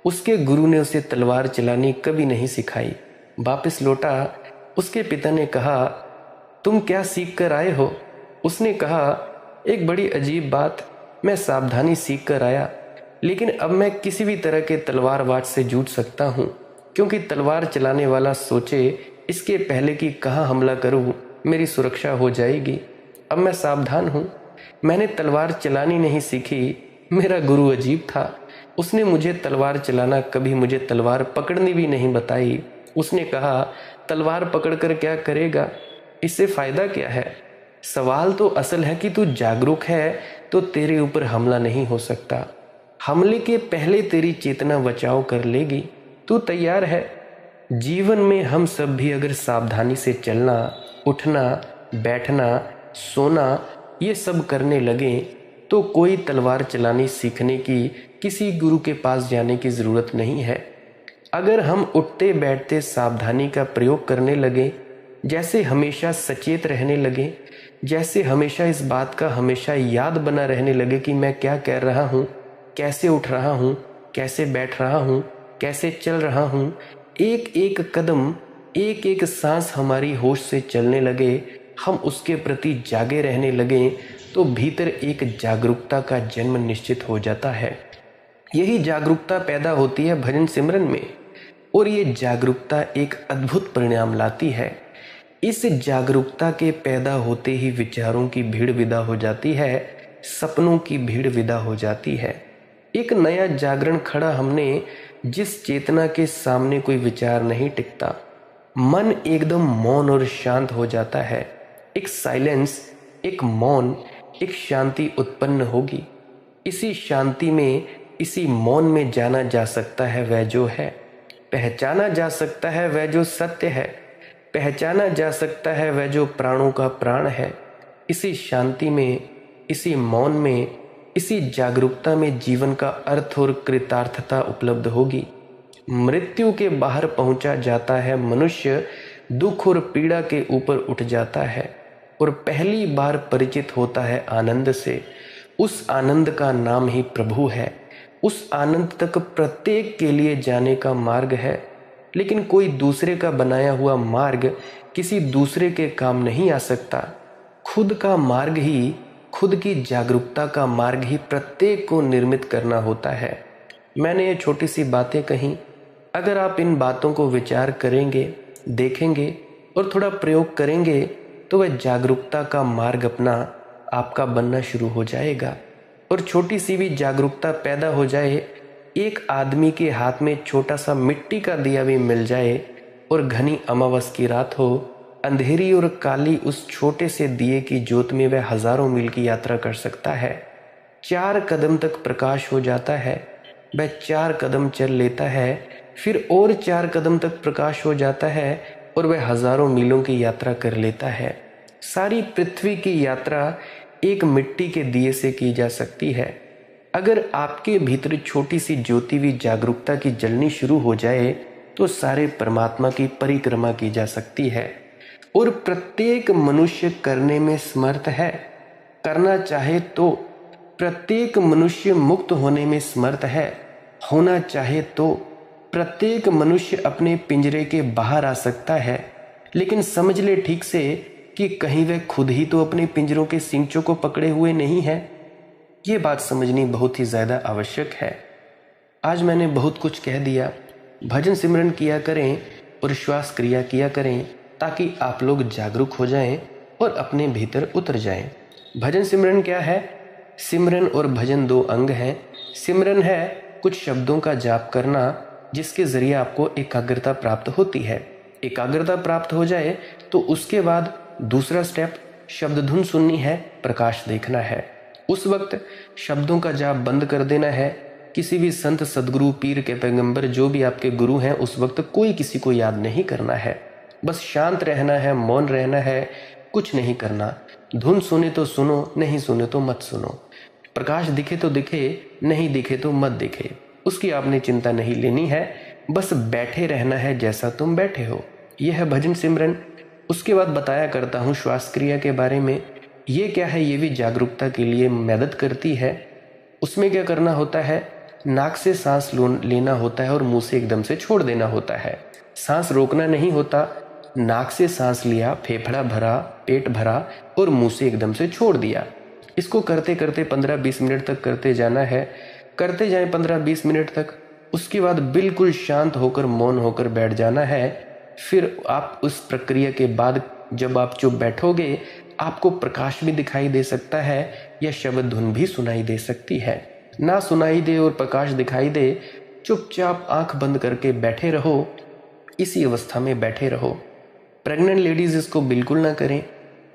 Speaker 1: उसके गुरु ने उसे तलवार चलानी कभी नहीं सिखाई। वापस लौटा। उसके पिता ने कहा, तुम क्या सीख कर आए हो। उसने कहा, एक बड़ी अजीब बात, मैं सावधानी सीख कर आया, लेकिन अब मैं किसी भी तरह के तलवारबाज से जूझ सकता हूँ, क्योंकि तलवार चलाने वाला सोचे इसके पहले कि कहाँ हमला करूँ, मेरी सुरक्षा हो जाएगी। अब मैं सावधान हूँ। मैंने तलवार चलानी नहीं सीखी, मेरा गुरु अजीब था। उसने मुझे तलवार चलाना, कभी मुझे तलवार पकड़नी भी नहीं बताई। उसने कहा, तलवार पकड़कर क्या करेगा, इससे फ़ायदा क्या है। सवाल तो असल है कि तू जागरूक है तो तेरे ऊपर हमला नहीं हो सकता। हमले के पहले तेरी चेतना बचाव कर लेगी। तू तैयार है। जीवन में हम सब भी अगर सावधानी से चलना, उठना, बैठना, सोना ये सब करने लगें तो कोई तलवार चलानी सीखने की, किसी गुरु के पास जाने की ज़रूरत नहीं है। अगर हम उठते बैठते सावधानी का प्रयोग करने लगे, जैसे हमेशा सचेत रहने लगे, जैसे हमेशा इस बात का हमेशा याद बना रहने लगे कि मैं क्या कह रहा हूँ, कैसे उठ रहा हूँ, कैसे बैठ रहा हूँ, कैसे चल रहा हूँ, एक एक कदम, एक एक सांस हमारी होश से चलने लगे, हम उसके प्रति जागे रहने लगे, तो भीतर एक जागरूकता का जन्म निश्चित हो जाता है। यही जागरूकता पैदा होती है भजन सिमरन में, और ये जागरूकता एक अद्भुत परिणाम लाती है। इस जागरूकता के पैदा होते ही विचारों की भीड़ विदा हो जाती है, सपनों की भीड़ विदा हो जाती है। एक नया जागरण खड़ा हमने, जिस चेतना के सामने कोई विचार नहीं टिकता। मन एकदम मौन और शांत हो जाता है। एक साइलेंस, एक मौन, एक शांति उत्पन्न होगी। इसी शांति में, इसी मौन में जाना जा सकता है वह जो है, पहचाना जा सकता है वह जो सत्य है, पहचाना जा सकता है वह जो प्राणों का प्राण है। इसी शांति में, इसी मौन में, इसी जागरूकता में जीवन का अर्थ और कृतार्थता उपलब्ध होगी। मृत्यु के बाहर पहुंचा जाता है मनुष्य, दुख और पीड़ा के ऊपर उठ जाता है और पहली बार परिचित होता है आनंद से। उस आनंद का नाम ही प्रभु है। उस आनंद तक प्रत्येक के लिए जाने का मार्ग है, लेकिन कोई दूसरे का बनाया हुआ मार्ग किसी दूसरे के काम नहीं आ सकता। खुद का मार्ग ही, खुद की जागरूकता का मार्ग ही प्रत्येक को निर्मित करना होता है। मैंने ये छोटी सी बातें कही, अगर आप इन बातों को विचार करेंगे, देखेंगे और थोड़ा प्रयोग करेंगे तो वह जागरूकता का मार्ग अपना आपका बनना शुरू हो जाएगा। और छोटी सी भी जागरूकता पैदा हो जाए, एक आदमी के हाथ में छोटा सा मिट्टी का दिया भी मिल जाए और घनी अमावस की रात हो, अंधेरी और काली उस छोटे से दिए की ज्योत में वह हजारों मील की यात्रा कर सकता है। 4 कदम तक प्रकाश हो जाता है, वह 4 कदम चल लेता है, फिर और 4 कदम तक प्रकाश हो जाता है और वह हजारों मीलों की यात्रा कर लेता है। सारी पृथ्वी की यात्रा एक मिट्टी के दिए से की जा सकती है। अगर आपके भीतर छोटी सी ज्योति भी जागरूकता की जलनी शुरू हो जाए तो सारे परमात्मा की परिक्रमा की जा सकती है। और प्रत्येक मनुष्य करने में समर्थ है, करना चाहे तो। प्रत्येक मनुष्य मुक्त होने में समर्थ है, होना चाहे तो। प्रत्येक मनुष्य अपने पिंजरे के बाहर आ सकता है, लेकिन समझ ले ठीक से कि कहीं वह खुद ही तो अपने पिंजरों के सींचों को पकड़े हुए नहीं है। ये बात समझनी बहुत ही ज़्यादा आवश्यक है। आज मैंने बहुत कुछ कह दिया। भजन सिमरन किया करें और श्वास क्रिया किया करें ताकि आप लोग जागरूक हो जाएं और अपने भीतर उतर जाएं। भजन सिमरन क्या है? सिमरन और भजन 2 अंग हैं। सिमरन है कुछ शब्दों का जाप करना जिसके जरिए आपको एकाग्रता प्राप्त होती है। एकाग्रता प्राप्त हो जाए तो उसके बाद दूसरा स्टेप शब्द धुन सुननी है, प्रकाश देखना है। उस वक्त शब्दों का जाप बंद कर देना है। किसी भी संत, सदगुरु, पीर के पैगंबर जो भी आपके गुरु हैं उस वक्त कोई किसी को याद नहीं करना है। बस शांत रहना है, मौन रहना है, कुछ नहीं करना। धुन सुने तो सुनो, नहीं सुने तो मत सुनो। प्रकाश दिखे तो दिखे, नहीं दिखे तो मत दिखे, उसकी आपने चिंता नहीं लेनी है। बस बैठे रहना है जैसा तुम बैठे हो। यह है भजन सिमरन। उसके बाद बताया करता हूँ श्वास क्रिया के बारे में। ये क्या है? ये भी जागरूकता के लिए मदद करती है। उसमें क्या करना होता है? नाक से सांस लेना होता है और मुंह से एकदम से छोड़ देना होता है। सांस रोकना नहीं होता। नाक से सांस लिया, फेफड़ा भरा, पेट भरा और मुंह से एकदम से छोड़ दिया। इसको करते करते 15-20 मिनट तक करते जाना है। करते जाएं 15-20 मिनट तक। उसके बाद बिल्कुल शांत होकर, मौन होकर बैठ जाना है। फिर आप उस प्रक्रिया के बाद जब आप चुप बैठोगे, आपको प्रकाश भी दिखाई दे सकता है या शब्द धुन भी सुनाई दे सकती है। ना सुनाई दे और प्रकाश दिखाई दे, चुपचाप आंख बंद करके बैठे रहो। इसी अवस्था में बैठे रहो। प्रेग्नेंट लेडीज इसको बिल्कुल ना करें।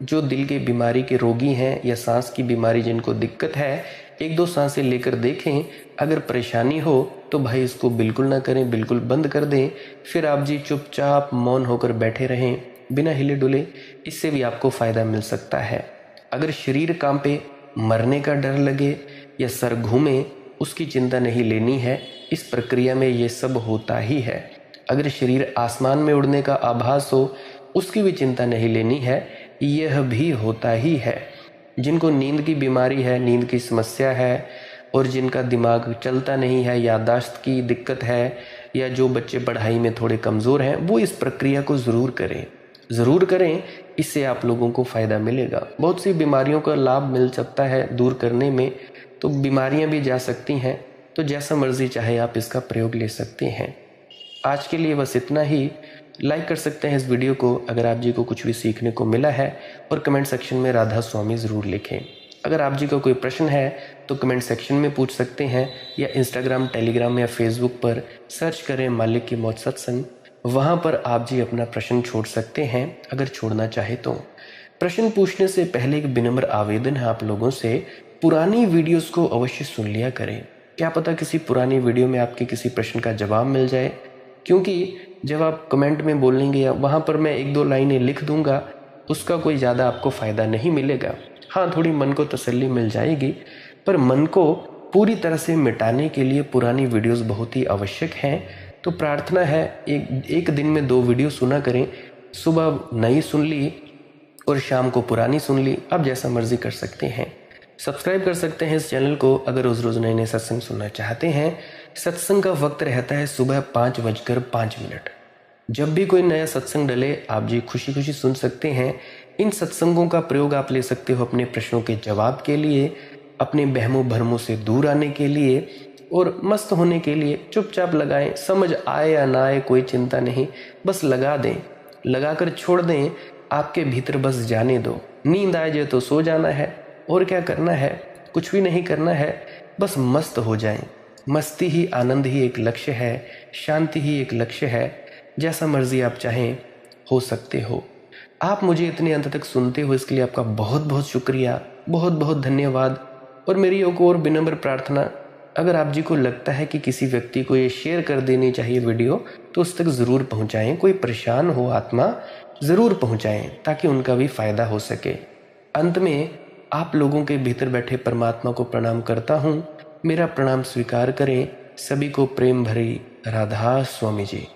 Speaker 1: जो दिल के बीमारी के रोगी हैं या सांस की बीमारी जिनको दिक्कत है, 1-2 सांसें लेकर देखें। अगर परेशानी हो तो भाई इसको बिल्कुल ना करें, बिल्कुल बंद कर दें। फिर आप जी चुपचाप मौन होकर बैठे रहें बिना हिले डुले। इससे भी आपको फ़ायदा मिल सकता है। अगर शरीर कांपे, मरने का डर लगे या सर घूमे, उसकी चिंता नहीं लेनी है। इस प्रक्रिया में ये सब होता ही है। अगर शरीर आसमान में उड़ने का आभास हो, उसकी भी चिंता नहीं लेनी है। यह भी होता ही है। जिनको नींद की बीमारी है, नींद की समस्या है और जिनका दिमाग चलता नहीं है, याददाश्त की दिक्कत है, या जो बच्चे पढ़ाई में थोड़े कमज़ोर हैं, वो इस प्रक्रिया को ज़रूर करें। इससे आप लोगों को फ़ायदा मिलेगा। बहुत सी बीमारियों का लाभ मिल सकता है दूर करने में, तो बीमारियां भी जा सकती हैं। तो जैसा मर्जी चाहे आप इसका प्रयोग ले सकते हैं। आज के लिए बस इतना ही। लाइक कर सकते हैं इस वीडियो को अगर आप जी को कुछ भी सीखने को मिला है, और कमेंट सेक्शन में राधा स्वामी ज़रूर लिखें। अगर आप जी का कोई प्रश्न है तो कमेंट सेक्शन में पूछ सकते हैं, या इंस्टाग्राम, टेलीग्राम या फेसबुक पर सर्च करें मालिक की मौत सत्संग। वहाँ पर आप जी अपना प्रश्न छोड़ सकते हैं अगर छोड़ना चाहे तो। प्रश्न पूछने से पहले एक विनम्र आवेदन है आप लोगों से, पुरानी वीडियोस को अवश्य सुन लिया करें। क्या पता किसी पुरानी वीडियो में आपके किसी प्रश्न का जवाब मिल जाए। क्योंकि जब आप कमेंट में बोलेंगे या वहाँ पर मैं 1-2 लाइनें लिख दूंगा, उसका कोई ज़्यादा आपको फ़ायदा नहीं मिलेगा। हाँ, थोड़ी मन को तसल्ली मिल जाएगी, पर मन को पूरी तरह से मिटाने के लिए पुरानी वीडियोस बहुत ही आवश्यक हैं। तो प्रार्थना है एक दिन में 2 वीडियो सुना करें। सुबह नई सुन ली और शाम को पुरानी सुन ली। आप जैसा मर्जी कर सकते हैं। सब्सक्राइब कर सकते हैं इस चैनल को अगर रोज़ रोज़ नए नए सत्संग सुनना चाहते हैं। सत्संग का वक्त रहता है सुबह 5:05। जब भी कोई नया सत्संग डले आप जी खुशी खुशी सुन सकते हैं। इन सत्संगों का प्रयोग आप ले सकते हो अपने प्रश्नों के जवाब के लिए, अपने बहमों भरमों से दूर आने के लिए और मस्त होने के लिए। चुपचाप लगाएं, समझ आए या ना आए कोई चिंता नहीं, बस लगा दें, लगाकर छोड़ दें, आपके भीतर बस जाने दो। नींद आ जाए तो सो जाना है, और क्या करना है, कुछ भी नहीं करना है, बस मस्त हो जाएं। मस्ती ही आनंद ही एक लक्ष्य है, शांति ही एक लक्ष्य है। जैसा मर्जी आप चाहें हो सकते हो। आप मुझे इतने अंत तक सुनते हो इसके लिए आपका बहुत बहुत शुक्रिया, बहुत बहुत धन्यवाद। और मेरी एक और विनम्र प्रार्थना, अगर आप जी को लगता है कि किसी व्यक्ति को ये शेयर कर देनी चाहिए वीडियो, तो उस तक ज़रूर पहुंचाएं। कोई परेशान हो आत्मा ज़रूर पहुंचाएं ताकि उनका भी फायदा हो सके। अंत में आप लोगों के भीतर बैठे परमात्मा को प्रणाम करता हूँ। मेरा प्रणाम स्वीकार करें। सभी को प्रेम भरी राधा स्वामी जी।